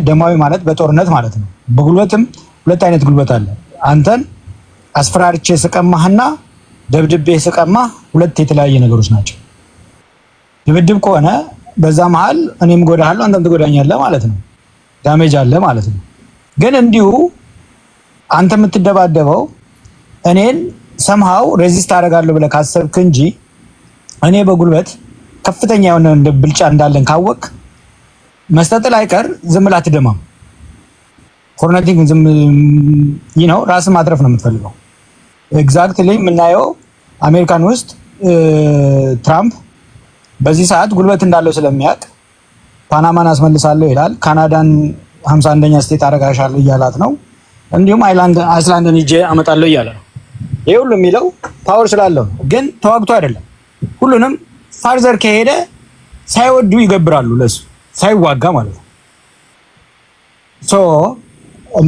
ደማዊ ማለት በጦርነት ማለት ነው። በጉልበትም ሁለት አይነት ጉልበት አለ። አንተን አስፈራርቼ ስቀማህና ደብድቤ ስቀማህ ሁለት የተለያየ ነገሮች ናቸው። ድብድብ ከሆነ በዛ መሃል እኔም ጎዳሃለሁ አንተም ትጎዳኛለህ ማለት ነው። ዳሜጅ አለ ማለት ነው። ግን እንዲሁ አንተ የምትደባደበው እኔን ሰምሃው ሬዚስት አደርጋለሁ ብለህ ካሰብክ እንጂ እኔ በጉልበት ከፍተኛ የሆነ ብልጫ እንዳለን ካወቅ መስጠት ላይቀር ዝም ብለህ አትደማም። ፎርናቲንግ ዝም ነው ራስን ማትረፍ ነው የምትፈልገው። ኤግዛክትሊ የምናየው አሜሪካን ውስጥ ትራምፕ በዚህ ሰዓት ጉልበት እንዳለው ስለሚያውቅ ፓናማን አስመልሳለሁ ይላል። ካናዳን 51ኛ ስቴት አረጋሻለሁ እያላት ነው። እንዲሁም አይስላንድን ሂጄ አመጣለሁ እያለ ነው። ይሄ ሁሉ የሚለው ፓወር ስላለው ነው። ግን ተዋግቶ አይደለም። ሁሉንም ፋርዘር ከሄደ ሳይወዱ ይገብራሉ፣ ለሱ ሳይዋጋ ማለት ነው። ሶ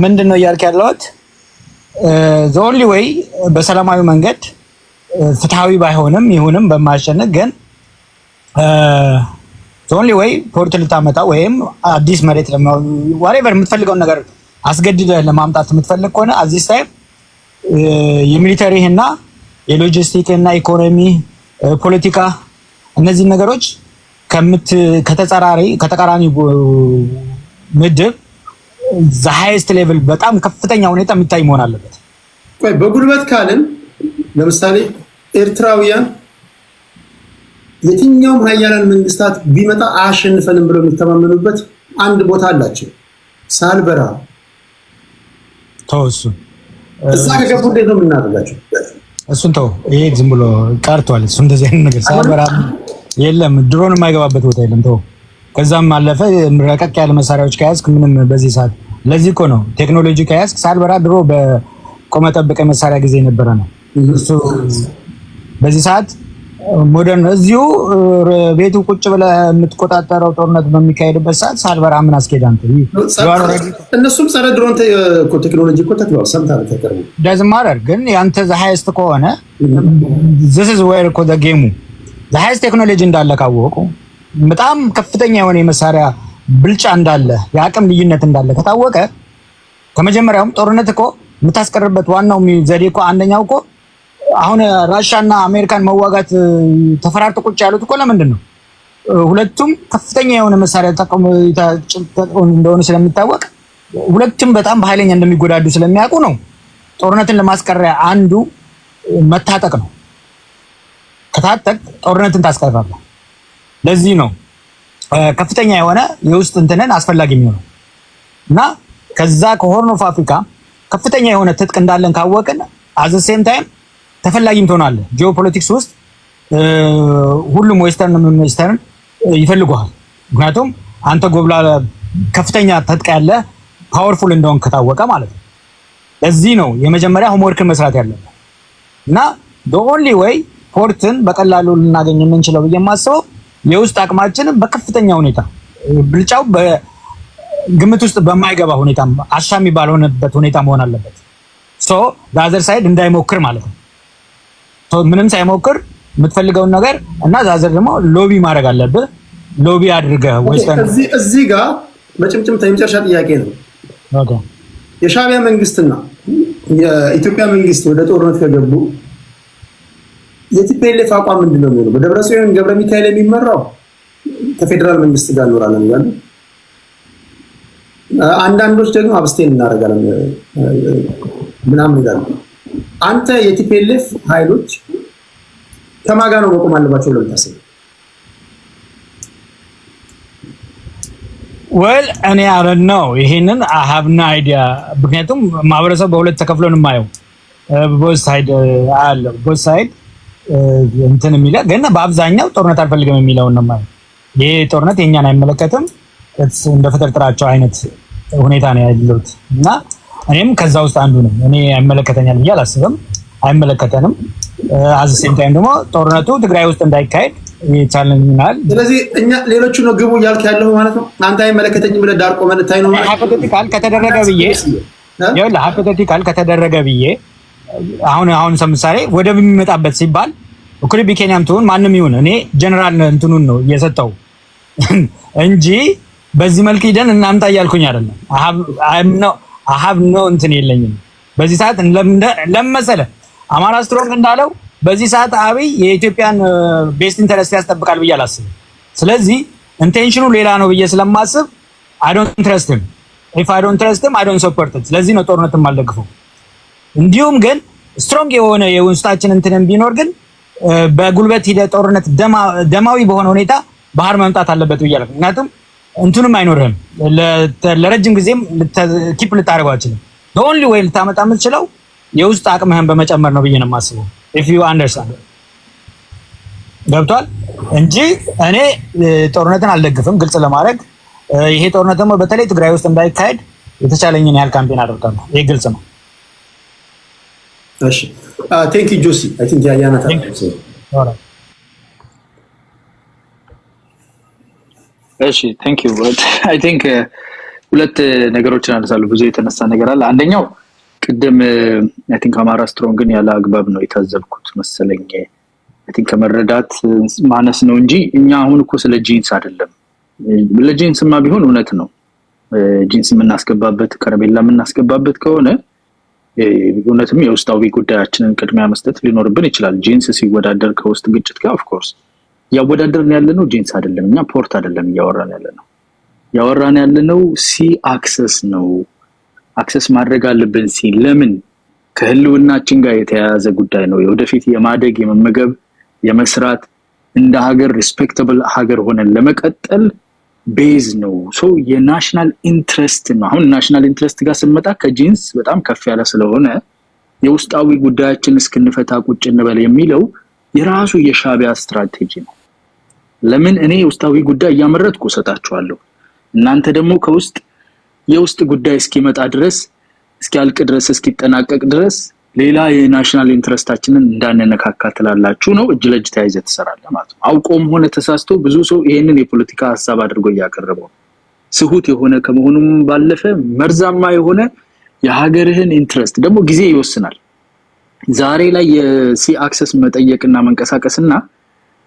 ምንድነው እያልክ ያለሁት? ዘ ኦንሊ ዌይ በሰላማዊ መንገድ ፍትሃዊ ባይሆንም ይሁንም በማያሸንፍ ግን ዘ ኦንሊ ዌይ ፖርት ልታመጣ ወይም አዲስ መሬት ዋሬቨር የምትፈልገውን ነገር አስገድደህ ለማምጣት የምትፈልግ ከሆነ አዚስ ታይም የሚሊተሪህና የሎጂስቲክና ኢኮኖሚ ፖለቲካ እነዚህ ነገሮች ከተቃራኒ ምድብ ዘ ሃይስት ሌቭል በጣም ከፍተኛ ሁኔታ የሚታይ መሆን አለበት። ቆይ በጉልበት ካልን ለምሳሌ ኤርትራውያን የትኛውም ሀያላን መንግስታት ቢመጣ አያሸንፈንም ብለው የሚተማመኑበት አንድ ቦታ አላቸው፣ ሳልበራ። ተወሱ እዛ ከገቡ እንዴት ነው የምናደርጋቸው? እሱን ተው፣ ይሄ ዝም ብሎ ቀርቷል። እሱ እንደዚህ አይነት ነገር ሳልበራ የለም፣ ድሮን የማይገባበት ቦታ የለም። ተው። ከዛም አለፈ ረቀቅ ያለ መሳሪያዎች ከያዝክ ምንም በዚህ ሰዓት ለዚህ እኮ ነው ቴክኖሎጂ ከያዝክ ሳልበራ ድሮ በቆመ ጠብቀ መሳሪያ ጊዜ የነበረ ነው እሱ። በዚህ ሰዓት ሞደርን እዚሁ ቤቱ ቁጭ ብለህ የምትቆጣጠረው ጦርነት በሚካሄድበት ሰዓት ሳልበራ ምን አስኬድ አንተ? እነሱም ጸረ ድሮን ቴክኖሎጂ እኮ ተክሏል። ሰምተሃል? ተቀርቡ ዳዝንት ማተር ግን ያንተ ዘ ሃይስት ከሆነ this is where እኮ the game ዘ ሃይስት ቴክኖሎጂ እንዳለ ካወቁ በጣም ከፍተኛ የሆነ የመሳሪያ ብልጫ እንዳለ የአቅም ልዩነት እንዳለ ከታወቀ ከመጀመሪያውም ጦርነት እኮ የምታስቀርበት ዋናው ዘዴ እኮ አንደኛው እኮ አሁን ራሻና አሜሪካን መዋጋት ተፈራርጦ ቁጭ ያሉት እኮ ለምንድን ነው? ሁለቱም ከፍተኛ የሆነ መሳሪያ ተጠቅሞ እንደሆነ ስለሚታወቅ ሁለቱም በጣም በኃይለኛ እንደሚጎዳዱ ስለሚያውቁ ነው ጦርነትን ለማስቀሪያ አንዱ መታጠቅ ነው። ከታጠቅ ጦርነትን ታስቀራለህ። ለዚህ ነው ከፍተኛ የሆነ የውስጥ እንትንን አስፈላጊ የሚሆነው እና ከዛ ከሆርን ኦፍ አፍሪካ ከፍተኛ የሆነ ትጥቅ እንዳለን ካወቅን አዘ ሴም ታይም ተፈላጊም ትሆናለህ። ጂኦፖለቲክስ ውስጥ ሁሉም ዌስተርን ይፈልጉሃል። ምክንያቱም አንተ ጎብላ ከፍተኛ ትጥቅ ያለ ፓወርፉል እንደሆን ከታወቀ ማለት ነው። ለዚህ ነው የመጀመሪያ ሆምወርክን መስራት ያለብህ እና the only way ፖርትን በቀላሉ ልናገኝ የምንችለው የማስበው የውስጥ አቅማችንን በከፍተኛ ሁኔታ ብልጫው በግምት ውስጥ በማይገባ ሁኔታ አሻሚ ባልሆነበት ሁኔታ መሆን አለበት። ሶ ዛዘር ሳይድ እንዳይሞክር ማለት ነው። ሶ ምንም ሳይሞክር የምትፈልገውን ነገር እና ዛዘር ደግሞ ሎቢ ማድረግ አለብህ። ሎቢ አድርገህ እዚህ ጋር በጭምጭምታ የመጨረሻ ጥያቄ ነው። ኦኬ የሻዕቢያ መንግስትና የኢትዮጵያ መንግስት ወደ ጦርነት ከገቡ የቲፒኤልኤፍ አቋም ምንድን ነው የሚሆነው? በደብረጽዮን ገብረ ሚካኤል የሚመራው ከፌዴራል መንግስት ጋር እንኖራለን ይላሉ። አንዳንዶች ደግሞ አብስቴን እናደርጋለን ምናምን ይላሉ። አንተ የቲፒኤልኤፍ ኃይሎች ከማን ጋር ነው መቆም አለባቸው ብለህ ታስብ? ወል እኔ አረን ነው ይሄንን I have no idea። ምክንያቱም ማህበረሰብ በሁለት ተከፍሎ ነው የማየው። ቦዝ ሳይድ አለ ቦዝ ሳይድ እንትን የሚለው ግን በአብዛኛው ጦርነት አልፈልግም የሚለውን ነው የማየው። ይሄ ጦርነት የኛን አይመለከትም እንደ ፍጥርጥራቸው አይነት ሁኔታ ነው ያለው እና እኔም ከዛ ውስጥ አንዱ ነኝ። እኔ አይመለከተኛል ብዬ አላስብም። አይመለከተንም። አዝ ሴም ታይም ደግሞ ጦርነቱ ትግራይ ውስጥ እንዳይካሄድ ይቻላልናል። ስለዚህ እኛ ሌሎቹ ነው ግቡ እያልክ ያለው ማለት ነው። አንተ አይመለከተኝም ብለህ ዳር ቆመህ ልታይ ነው ማለት ነው። ሃይፖቴቲካል ከተደረገ ብዬ ይኸውልህ ሃይፖቴቲካል ከተደረገ ብዬ አሁን ለምሳሌ ወደብ የሚመጣበት ሲባል እኩል ቢኬንያም ትሁን ማንም ይሁን እኔ ጀነራል እንትኑን ነው እየሰጠው እንጂ በዚህ መልክ ሂደን እናምጣ እያልኩኝ አይደለም። I have no እንትን የለኝም በዚህ ሰዓት ለመሰለ አማራ ስትሮንግ እንዳለው በዚህ ሰዓት አብይ የኢትዮጵያን ቤስት ኢንተረስት ያስጠብቃል ብዬ አላስብም። ስለዚህ ኢንቴንሽኑ ሌላ ነው ብዬ ስለማስብ I don't trust him. If I don't trust him I don't support it። ስለዚህ ነው ጦርነትን ማልደግፈው። እንዲሁም ግን ስትሮንግ የሆነ የውስጣችን እንትንም ቢኖር ግን በጉልበት ሂደ ጦርነት ደማዊ በሆነ ሁኔታ ባህር መምጣት አለበት ብያለሁ። ምክንያቱም እንትንም አይኖርህም ለረጅም ጊዜም ኪፕ ልታደርገው አትችልም። the only way ልታመጣ የምትችለው የውስጥ አቅምህን በመጨመር ነው ብዬ ነው የማስበው። if you understand ገብቷል እንጂ እኔ ጦርነትን አልደግፍም። ግልጽ ለማድረግ ይሄ ጦርነት ደግሞ በተለይ ትግራይ ውስጥ እንዳይካሄድ የተቻለኝን ያህል ካምፔን አደርጋለሁ። ይሄ ግልጽ ነው። እሺ ቴንክ ዩ ጆሲ አይ ቲንክ ያያና እሺ ቴንክ ዩ አይ ቲንክ ሁለት ነገሮችን አነሳለሁ። ብዙ የተነሳ ነገር አለ። አንደኛው ቅድም አይ ቲንክ አማራ ስትሮንግን ያለ አግባብ ነው የታዘብኩት መሰለኝ። አይ ቲንክ ከመረዳት ማነስ ነው እንጂ እኛ አሁን እኮ ስለ ጂንስ አይደለም። ለጂንስማ ቢሆን እውነት ነው። ጂንስ የምናስገባበት ከረሜላ የምናስገባበት ከሆነ እውነትም የውስጣዊ ጉዳያችንን ቅድሚያ መስጠት ሊኖርብን ይችላል። ጂንስ ሲወዳደር ከውስጥ ግጭት ጋር ኦፍ ኮርስ ያወዳደርን ያለነው ጂንስ አይደለም። እኛ ፖርት አይደለም ያወራን ያለነው ሲ አክሰስ ነው። አክሰስ ማድረግ አለብን። ሲ ለምን ከህልውናችን ጋር የተያያዘ ጉዳይ ነው። የወደፊት የማደግ የመመገብ የመስራት እንደ ሀገር ሪስፔክታብል ሀገር ሆነን ለመቀጠል ቤዝ ነው። ሶ የናሽናል ኢንትረስት ነው። አሁን ናሽናል ኢንትረስት ጋር ስንመጣ ከጂንስ በጣም ከፍ ያለ ስለሆነ የውስጣዊ ጉዳያችን እስክንፈታ ቁጭ እንበል የሚለው የራሱ የሻዕቢያ ስትራቴጂ ነው። ለምን እኔ የውስጣዊ ጉዳይ እያመረጥኩ ሰጣችኋለሁ፣ እናንተ ደግሞ ከውስጥ የውስጥ ጉዳይ እስኪመጣ ድረስ እስኪያልቅ ድረስ እስኪጠናቀቅ ድረስ ሌላ የናሽናል ኢንትረስታችንን እንዳንነካካ ትላላችሁ ነው። እጅ ለእጅ ተያይዘ ተሰራለ ማለት ነው። አውቆም ሆነ ተሳስቶ ብዙ ሰው ይሄንን የፖለቲካ ሐሳብ አድርጎ ያቀርበው ስሁት የሆነ ከመሆኑም ባለፈ መርዛማ የሆነ የሀገርህን ኢንትረስት ደግሞ ጊዜ ይወስናል። ዛሬ ላይ የሲ አክሰስ መጠየቅና መንቀሳቀስና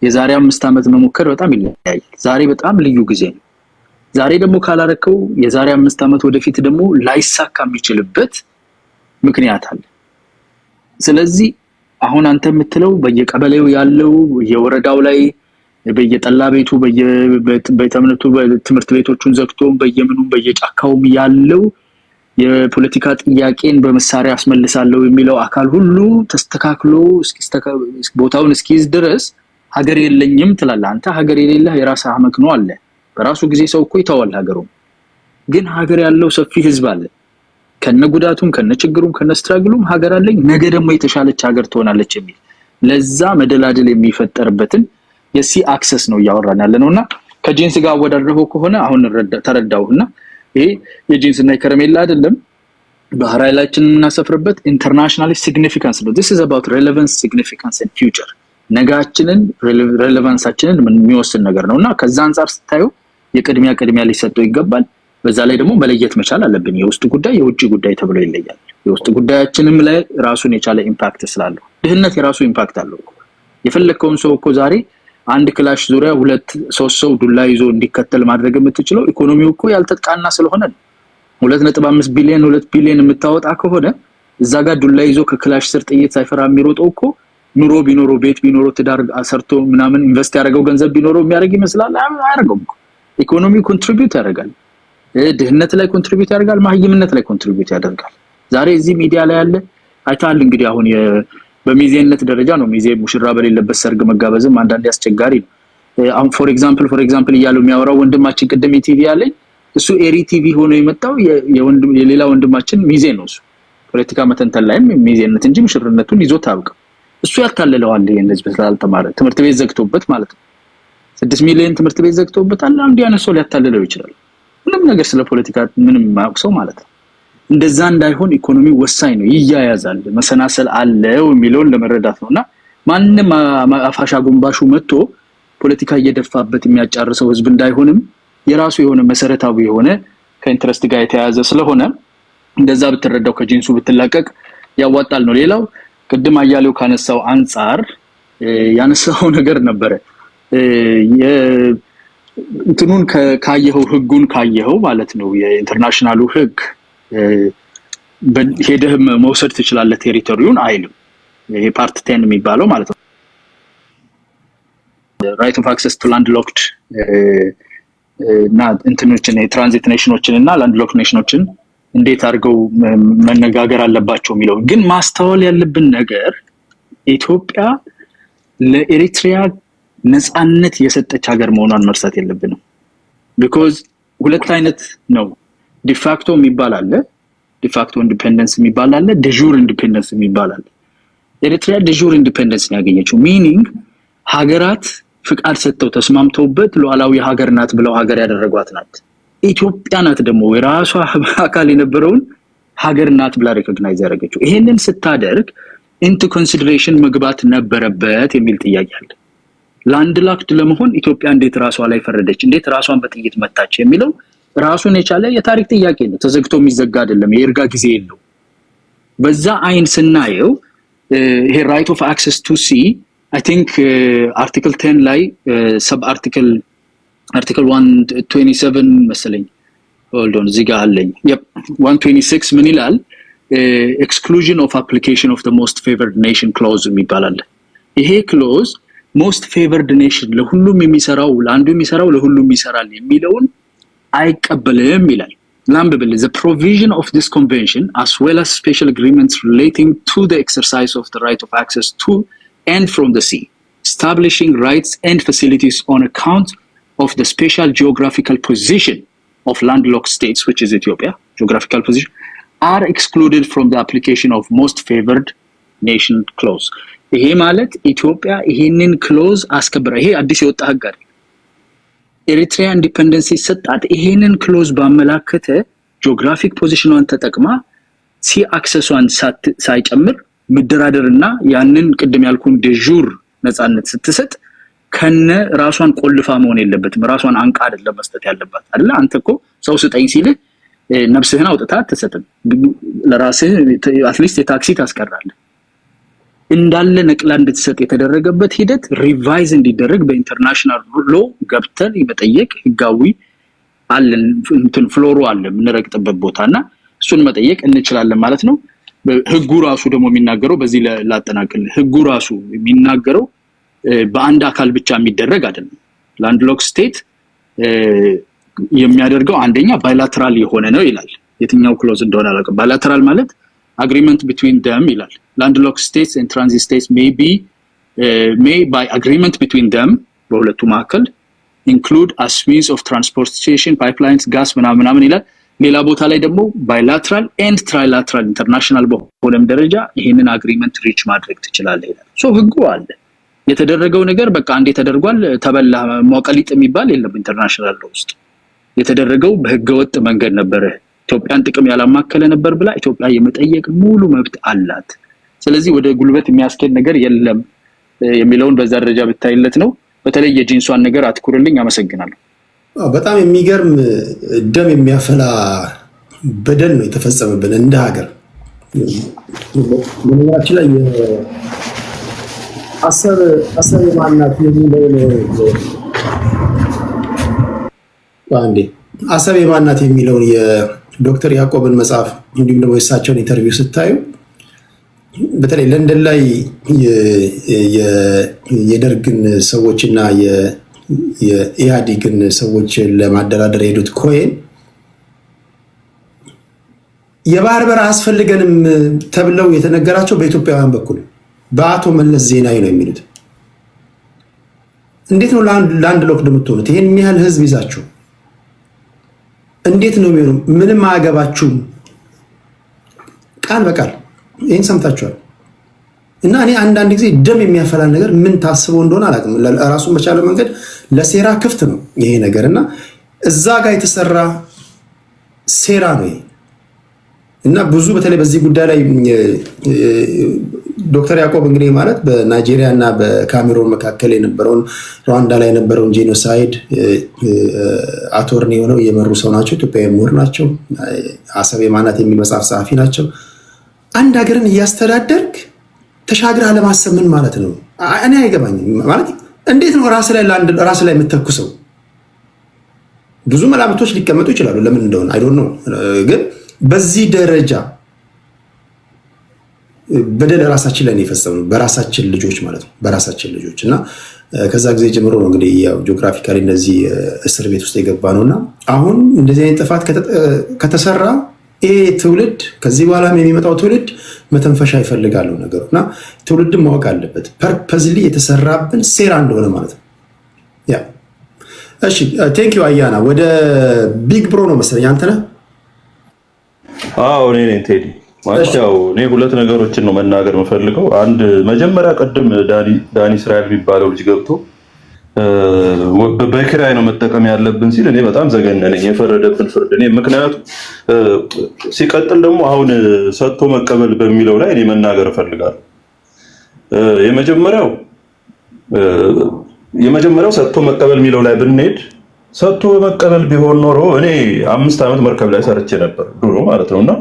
የዛሬ 5 ዓመት መሞከር በጣም ይለያያል። ዛሬ በጣም ልዩ ጊዜ ነው። ዛሬ ደግሞ ካላረከው የዛሬ 5 ዓመት ወደፊት ደግሞ ላይሳካ የሚችልበት ምክንያት አለ። ስለዚህ አሁን አንተ የምትለው በየቀበሌው ያለው የወረዳው ላይ በየጠላ ቤቱ በየቤተምነቱ በትምህርት ቤቶቹን ዘግቶ በየምኑም በየጫካውም ያለው የፖለቲካ ጥያቄን በመሳሪያ አስመልሳለሁ የሚለው አካል ሁሉ ተስተካክሎ ቦታውን እስኪይዝ ድረስ ሀገር የለኝም ትላለህ። አንተ ሀገር የሌለህ የራስህ አመክ ነው አለ። በራሱ ጊዜ ሰው እኮ ይተዋል ሀገሩን። ግን ሀገር ያለው ሰፊ ህዝብ አለ። ከነጉዳቱም ከነችግሩም ከነስትራግሉም ሀገር አለኝ ነገ ደግሞ የተሻለች ሀገር ትሆናለች የሚል ለዛ መደላደል የሚፈጠርበትን የሲ አክሰስ ነው ያወራን ያለነውና ከጂንስ ጋር ወዳደረው ከሆነ አሁን ተረዳውና ይሄ የጂንስ እና የከረሜላ አይደለም ባህር ኃይላችንን እናሰፍርበት ኢንተርናሽናሊ ሲግኒፊካንስ ነው። this is about relevance significance and future ነጋችንን ሬሌቫንሳችንን የሚወስን ነገር ነውና ከዛ አንፃር ስታዩ የቅድሚያ ሊሰጠው ይገባል። በዛ ላይ ደግሞ መለየት መቻል አለብን። የውስጥ ጉዳይ የውጭ ጉዳይ ተብሎ ይለያል። የውስጥ ጉዳያችንም ላይ ራሱን የቻለ ኢምፓክት ስላለው ድህነት የራሱ ኢምፓክት አለው። የፈለከውን ሰው እኮ ዛሬ አንድ ክላሽ ዙሪያ 2-3 ሰው ዱላ ይዞ እንዲከተል ማድረግ የምትችለው ኢኮኖሚው እኮ ያልተጥቃና ስለሆነ ነው። 2.5 ቢሊዮን 2 ቢሊዮን የምታወጣ ከሆነ እዛ ጋር ዱላ ይዞ ከክላሽ ስር ጥይት ሳይፈራ የሚሮጠው እኮ ኑሮ ቢኖረው ቤት ቢኖረው ትዳር አሰርቶ ምናምን ኢንቨስት ያደርገው ገንዘብ ቢኖረው የሚያደርግ ይመስላል። አያደርገውም እኮ ኢኮኖሚ ኮንትሪቢዩት ያደርጋል። ድህነት ላይ ኮንትሪቢዩት ያደርጋል። ማህይምነት ላይ ኮንትሪቢዩት ያደርጋል። ዛሬ እዚህ ሚዲያ ላይ ያለ አይታል እንግዲህ አሁን በሚዜነት ደረጃ ነው። ሚዜ ሙሽራ በሌለበት ሰርግ መጋበዝም አንዳንዴ አስቸጋሪ ነው። አሁን ፎር ኤግዛምፕል እያለው የሚያወራው ወንድማችን ቅድም ቲቪ ያለኝ እሱ ኤሪ ቲቪ ሆኖ የመጣው የሌላ ወንድማችን ሚዜ ነው። እሱ ፖለቲካ መተንተን ላይም ሚዜነት እንጂ ሙሽርነቱን ይዞት አያውቅም። እሱ ያታለለዋል። እንደዚህ ስላልተማረ ትምህርት ቤት ዘግቶበት ማለት ነው 6 ሚሊዮን ትምህርት ቤት ዘግቶበታል። አንድ ያነሰው ሊያታለለው ይችላል። ምንም ነገር ስለ ፖለቲካ ምንም ማያውቅ ሰው ማለት ነው። እንደዛ እንዳይሆን ኢኮኖሚ ወሳኝ ነው። ይያያዛል፣ መሰናሰል አለው የሚለውን ለመረዳት ነውና ማንንም አፋሻ ጉንባሹ መጥቶ ፖለቲካ እየደፋበት የሚያጫርሰው ህዝብ እንዳይሆንም የራሱ የሆነ መሰረታዊ የሆነ ከኢንትረስት ጋር የተያያዘ ስለሆነ እንደዛ ብትረዳው ከጂንሱ ብትላቀቅ ያዋጣል ነው። ሌላው ቅድም አያሌው ካነሳው አንፃር ያነሳው ነገር ነበረ እንትኑን ህጉን ካየኸው ማለት ነው የኢንተርናሽናሉ ህግ ሄደህ መውሰድ ትችላለህ ቴሪቶሪውን አይልም። ይሄ ፓርት 10 የሚባለው ማለት ነው ራይት ኦፍ አክሰስ ቱ ላንድ ሎክድ እና እንትኖችን የትራንዚት ኔሽኖችን እና ላንድ ሎክድ ኔሽኖችን እንዴት አድርገው መነጋገር አለባቸው የሚለው ግን ማስተዋል ያለብን ነገር ኢትዮጵያ ለኤሪትሪያ ነፃነት የሰጠች ሀገር መሆኗን መርሳት የለብንም። because ሁለት አይነት ነው ዲፋክቶ የሚባል አለ፣ ዲፋክቶ ኢንዲፔንደንስ የሚባል አለ፣ ዴጁር ኢንዲፔንደንስ የሚባል አለ። ኤሪትሪያ ዴጁር ኢንዲፔንደንስ ያገኘችው ሚኒንግ ሀገራት ፍቃድ ሰጥተው ተስማምተውበት ሉዓላዊ ሀገር ናት ብለው ሀገር ያደረጓት ናት። ኢትዮጵያ ናት ደግሞ የራሷ አካል የነበረውን ሀገር ናት ብላ ሪኮግናይዝ ያደረገችው። ይሄንን ስታደርግ ኢንቱ ኮንሲደሬሽን መግባት ነበረበት የሚል ጥያቄ አለ። ላንድ ላክድ ለመሆን ኢትዮጵያ እንዴት ራሷ ላይ ፈረደች፣ እንዴት ራሷን በጥይት መታች የሚለው ራሱን የቻለ የታሪክ ጥያቄ ነው። ተዘግቶ የሚዘጋ አይደለም፣ የእርጋ ጊዜ የለው። በዛ አይን ስናየው ይሄ ራይት ኦፍ አክሰስ ቱ ሲ I think article 10 ላይ sub article 127 መሰለኝ hold on እዚህ ጋር አለኝ 126 ምን ይላል exclusion of application of the most favored nation clause የሚባል ይሄ clause most favored nation ለሁሉም የሚሰራው ለአንዱ የሚሰራው ለሁሉም ይሰራል የሚለውን አይቀበልም ይላል። ላምብል the provision of this convention as well as special agreements relating to the exercise of the right of access to and from the sea, establishing rights and facilities on account of the special geographical position of landlocked states, which is Ethiopia, geographical position, are excluded from the application of most favored nation clause. ይሄ ማለት ኢትዮጵያ ይሄንን ክሎዝ አስከብራ ይሄ አዲስ የወጣ ህግ አይደል። ኤሪትሪያ ኢንዲፔንደንስ ሲሰጣት ይሄንን ክሎዝ ባመላከተ ጂኦግራፊክ ፖዚሽኗን ተጠቅማ ሲ አክሰሷን ሳይጨምር መደራደርና ያንን ቅድም ያልኩን ዴጁር ነፃነት ስትሰጥ ከነ ራሷን ቆልፋ መሆን የለበትም። ራሷን አንቃ አይደለም መስጠት ያለባት አይደል። አንተ እኮ ሰው ስጠኝ ሲል ነፍስህን አውጥታ አትሰጥም። ለራስህ አትሊስት የታክሲ ታስቀራለህ። እንዳለ ነቅላ እንድትሰጥ የተደረገበት ሂደት ሪቫይዝ እንዲደረግ በኢንተርናሽናል ሎ ገብተን መጠየቅ ህጋዊ አለን እንትን ፍሎሩ አለ የምንረግጥበት ቦታና እሱን መጠየቅ እንችላለን ማለት ነው። ህጉ ራሱ ደግሞ የሚናገረው በዚህ ላጠናቅል ህጉ ራሱ የሚናገረው በአንድ አካል ብቻ የሚደረግ አይደለም። ላንድ ሎክ ስቴት የሚያደርገው አንደኛ ባይላተራል የሆነ ነው ይላል። የትኛው ክሎዝ እንደሆነ አላውቅም። ባይላተራል ማለት agreement between them ይላል። ላንድ ሎክ ስቴትስ and transit states may by agreement between them በሁለቱ መካከል include as means of transportation pipelines gas ምናምን ይላል። ሌላ ቦታ ላይ ደግሞ bilateral and trilateral international በሆነም ደረጃ ይሄንን agreement reach ማድረግ ትችላለህ ይላል። ህጉ አለ። የተደረገው ነገር በቃ አንዴ ተደርጓል ተበላ ሞቀሊጥ የሚባል የለም። ኢንተርናሽናል ሎው ውስጥ የተደረገው በህገወጥ መንገድ ነበር፣ ኢትዮጵያን ጥቅም ያላማከለ ነበር ብላ ኢትዮጵያ የመጠየቅ ሙሉ መብት አላት። ስለዚህ ወደ ጉልበት የሚያስኬድ ነገር የለም የሚለውን በዛ ደረጃ ብታይለት ነው። በተለይ የጂንሷን ነገር አትኩርልኝ። አመሰግናለሁ። በጣም የሚገርም ደም የሚያፈላ በደል ነው የተፈጸመብን እንደ ሀገር። በነገራችን ላይ አሰብ ማናት የሚለውን የዶክተር ያዕቆብን መጽሐፍ እንዲሁም ደግሞ የእሳቸውን ኢንተርቪው ስታዩ በተለይ ለንደን ላይ የደርግን ሰዎችና የኢህአዴግን ሰዎች ለማደራደር የሄዱት ኮይን የባህር በር አያስፈልገንም ተብለው የተነገራቸው በኢትዮጵያውያን በኩል በአቶ መለስ ዜናዊ ነው የሚሉት። እንዴት ነው ላንድ ሎክ የምትሆኑት? ይሄን ያህል ህዝብ ይዛችሁ እንዴት ነው የሚሆነው? ምንም አያገባችሁም። ቃል በቃል ይሄን ሰምታችኋል። እና እኔ አንዳንድ ጊዜ ደም የሚያፈላ ነገር ምን ታስበው እንደሆነ አላውቅም። ራሱን በቻለ መንገድ ለሴራ ክፍት ነው ይሄ ነገር እና እዛ ጋር የተሰራ ሴራ ነው ይሄ። እና ብዙ በተለይ በዚህ ጉዳይ ላይ ዶክተር ያዕቆብ እንግዲህ ማለት በናይጄሪያ እና በካሜሮን መካከል የነበረውን ሩዋንዳ ላይ የነበረውን ጄኖሳይድ አቶርኒ ሆነው የመሩ ሰው ናቸው። ኢትዮጵያዊ ምሁር ናቸው። አሰብ የማናት የሚል መጽሐፍ ጸሐፊ ናቸው። አንድ ሀገርን እያስተዳደርክ ተሻግረህ ለማሰብ ምን ማለት ነው? እኔ አይገባኝም። ማለት እንዴት ነው ራስ ላይ የምትተኩሰው? ብዙ መላምቶች ሊቀመጡ ይችላሉ፣ ለምን እንደሆነ አይ ዶንት ኖ። ግን በዚህ ደረጃ በደል ራሳችን ላይ ነው የፈጸምነው፣ በራሳችን ልጆች ማለት ነው፣ በራሳችን ልጆች። እና ከዛ ጊዜ ጀምሮ ነው እንግዲህ ያው ጂኦግራፊካሊ እንደዚህ እስር ቤት ውስጥ የገባ ነውና አሁን እንደዚህ አይነት ጥፋት ከተሰራ ይሄ ትውልድ ከዚህ በኋላ የሚመጣው ትውልድ መተንፈሻ ይፈልጋሉ ነገሩ እና ትውልድን ማወቅ አለበት ፐርፐዝሊ የተሰራብን ሴራ እንደሆነ ማለት ነው። ያ እሺ፣ ቴንክ ዩ አያና። ወደ ቢግ ብሮ ነው መሰለኝ አንተ ነህ? አዎ እኔ ነኝ ቴዲ። ማለት ያው እኔ ሁለት ነገሮችን ነው መናገር የምፈልገው። አንድ መጀመሪያ ቀደም ዳኒ እስራኤል የሚባለው ልጅ ገብቶ በኪራይ ነው መጠቀም ያለብን ሲል እኔ በጣም ዘገነነኝ፣ የፈረደብን ፍርድ። እኔ ምክንያቱም ሲቀጥል ደግሞ አሁን ሰጥቶ መቀበል በሚለው ላይ እኔ መናገር እፈልጋለሁ። የመጀመሪያው ሰጥቶ መቀበል የሚለው ላይ ብንሄድ ሰጥቶ መቀበል ቢሆን ኖሮ እኔ 5 ዓመት መርከብ ላይ ሰርቼ ነበር ድሮ ማለት ነውና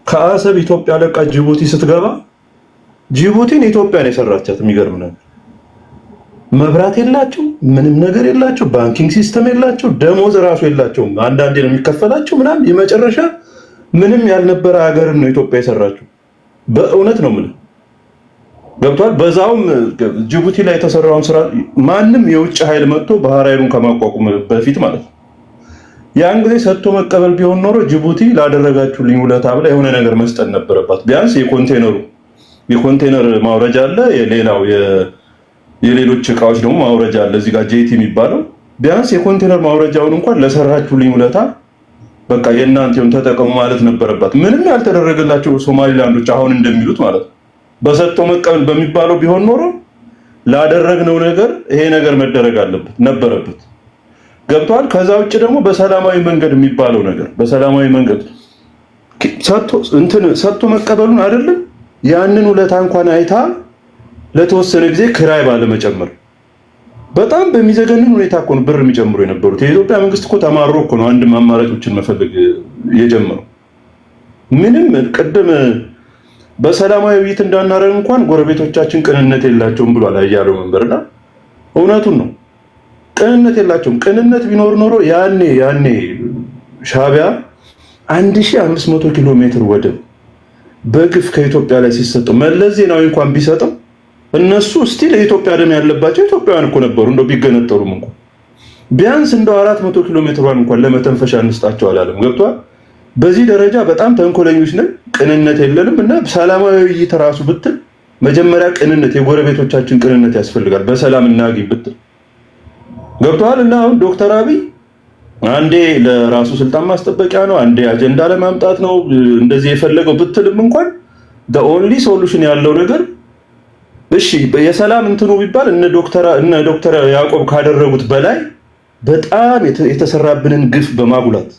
ከአሰብ ኢትዮጵያ ለቃ ጅቡቲ ስትገባ ጅቡቲን ኢትዮጵያ ነው የሰራቻት። የሚገርም ነገር መብራት የላቸው፣ ምንም ነገር የላቸው፣ ባንኪንግ ሲስተም የላቸው፣ ደሞዝ ራሱ የላቸው። አንዳንዴ ነው የሚከፈላቸው ምናምን። የመጨረሻ ምንም ያልነበረ ሀገርን ነው ኢትዮጵያ የሰራችው። በእውነት ነው ምን ገብቷል። በዛውም ጅቡቲ ላይ የተሰራውን ስራ ማንም የውጭ ኃይል መጥቶ ባህር ኃይሉን ከማቋቋም በፊት ማለት ነው ያን ጊዜ ሰጥቶ መቀበል ቢሆን ኖሮ ጅቡቲ ላደረጋችሁልኝ ውለታ ብላ የሆነ ነገር መስጠት ነበረባት። ቢያንስ የኮንቴነር ማውረጃ አለ፣ ሌላው የሌሎች እቃዎች ደግሞ ማውረጃ አለ። እዚህ ጋር ጄቲ የሚባለው ቢያንስ የኮንቴነር ማውረጃውን እንኳን ለሰራችሁልኝ ውለታ በቃ የእናንተውን ተጠቀሙ ማለት ነበረባት። ምንም ያልተደረገላቸው ሶማሊላንዶች አሁን እንደሚሉት ማለት ነው። በሰጥቶ መቀበል በሚባለው ቢሆን ኖሮ ላደረግነው ነገር ይሄ ነገር መደረግ ነበረበት። ገብቷል። ከዛ ውጭ ደግሞ በሰላማዊ መንገድ የሚባለው ነገር በሰላማዊ መንገድ ሰጥቶ መቀበሉን አይደለም ያንን ውለታ እንኳን አይታ ለተወሰነ ጊዜ ክራይ ባለመጨመር በጣም በሚዘገንን ሁኔታ እኮ ነው ብር የሚጨምሩ የነበሩት። የኢትዮጵያ መንግስት እኮ ተማሮ እኮ ነው አንድ አማራጮችን መፈለግ የጀመረው። ምንም ቅድም በሰላማዊ ውይይት እንዳናረግ እንኳን ጎረቤቶቻችን ቅንነት የላቸውም ብሏል አያሌው መንበርና እውነቱን ነው። ቅንነት የላቸውም። ቅንነት ቢኖር ኖሮ ያኔ ሻዕቢያ 1500 ኪሎ ሜትር ወደብ በግፍ ከኢትዮጵያ ላይ ሲሰጠው መለስ ዜናዊ እንኳን ቢሰጠው እነሱ ስቲል የኢትዮጵያ ደም ያለባቸው ኢትዮጵያውያን እኮ ነበሩ። እንደው ቢገነጠሉም እንኳን ቢያንስ እንደው 400 ኪሎ ሜትሯን እንኳን ለመተንፈሻ እንስጣቸው አላለም። ገብቷል። በዚህ ደረጃ በጣም ተንኮለኞች ነን፣ ቅንነት የለንም። እና ሰላማዊ ውይይት ራሱ ብትል መጀመሪያ ቅንነት፣ የጎረቤቶቻችን ቅንነት ያስፈልጋል። በሰላም እናግኝ ብትል ገብቷል። እና አሁን ዶክተር አብይ አንዴ ለራሱ ስልጣን ማስጠበቂያ ነው፣ አንዴ አጀንዳ ለማምጣት ነው እንደዚህ የፈለገው ብትልም እንኳን the only solution ያለው ነገር እሺ የሰላም እንትኑ ቢባል እነ ዶክተር ያዕቆብ ካደረጉት በላይ በጣም የተሰራብንን ግፍ በማጉላት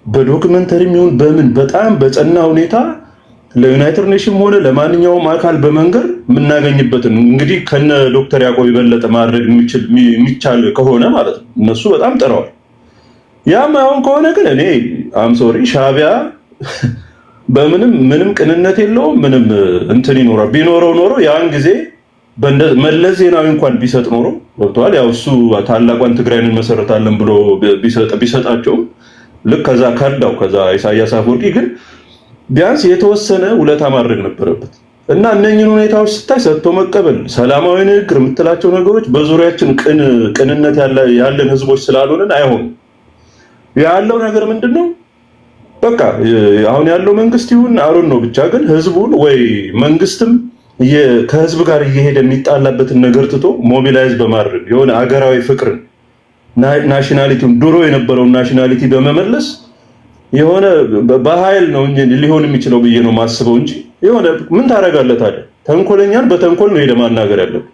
በዶክመንተሪም ይሁን በምን በጣም በጸና ሁኔታ ለዩናይትድ ኔሽን ሆነ ለማንኛውም አካል በመንገር የምናገኝበትን እንግዲህ ከነ ዶክተር ያዕቆብ የበለጠ ማድረግ የሚቻል ከሆነ ማለት ነው። እነሱ በጣም ጥረዋል። ያም አሁን ከሆነ ግን እኔ አም ሶሪ ሻዕቢያ ምንም ቅንነት የለውም። ምንም እንትን ይኖራል ቢኖረው ኖሮ ያን ጊዜ መለስ ዜናዊ እንኳን ቢሰጥ ኖሮ ወጥቷል። ያው እሱ ታላቋን ትግራይን መሰረታለን ብሎ ቢሰጣቸው ልክ ከዛ ከርዳው ከዛ ኢሳያስ አፈወርቂ ግን ቢያንስ የተወሰነ ውለታ ማድረግ ነበረበት። እና እነኝህን ሁኔታዎች ስታይ ሰጥቶ መቀበል፣ ሰላማዊ ንግግር የምትላቸው ነገሮች በዙሪያችን ቅንነት ያለን ህዝቦች ስላልሆነን አይሆንም። ያለው ነገር ምንድነው? በቃ አሁን ያለው መንግስት ይሁን አሩን ነው ብቻ ግን ህዝቡን ወይ መንግስትም ከህዝብ ጋር እየሄደ የሚጣላበትን ነገር ትቶ ሞቢላይዝ በማድረግ የሆነ አገራዊ ፍቅርን ናሽናሊቲውን ድሮ የነበረውን ናሽናሊቲ በመመለስ የሆነ በኃይል ነው ሊሆን የሚችለው ብዬ ነው ማስበው እንጂ የሆነ ምን ታረጋለህ ታዲያ? ተንኮለኛን በተንኮል ነው ሄደ ማናገር ያለብህ።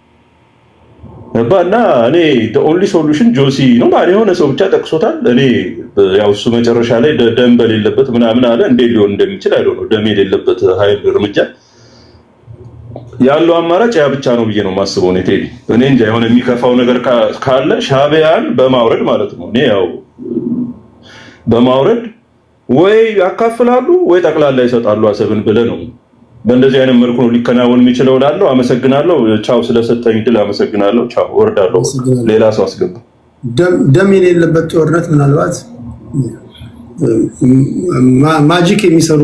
እና እኔ the only solution ጆሲ ነው ማለት የሆነ ሰው ብቻ ጠቅሶታል። እኔ ያው እሱ መጨረሻ ላይ ደም በሌለበት ምናምን አለ። እንዴት ሊሆን እንደሚችል አይደው ነው ደም የሌለበት ኃይል እርምጃ ያለው አማራጭ ያ ብቻ ነው ብዬ ነው ማስበው። እኔ እንጃ የሆነ የሚከፋው ነገር ካለ ሻዕቢያን በማውረድ ማለት ነው። እኔ ያው በማውረድ ወይ ያካፍላሉ ወይ ጠቅላላ ይሰጣሉ አሰብን ብለህ ነው። በእንደዚህ አይነት መልኩ ነው ሊከናወን የሚችለው። ላለው አመሰግናለሁ። ቻው ስለሰጠኝ ድል አመሰግናለሁ። ቻው ወርዳለሁ። ሌላ ሰው አስገባ። ደም የሌለበት ጦርነት ምናልባት ማጂክ የሚሰሩ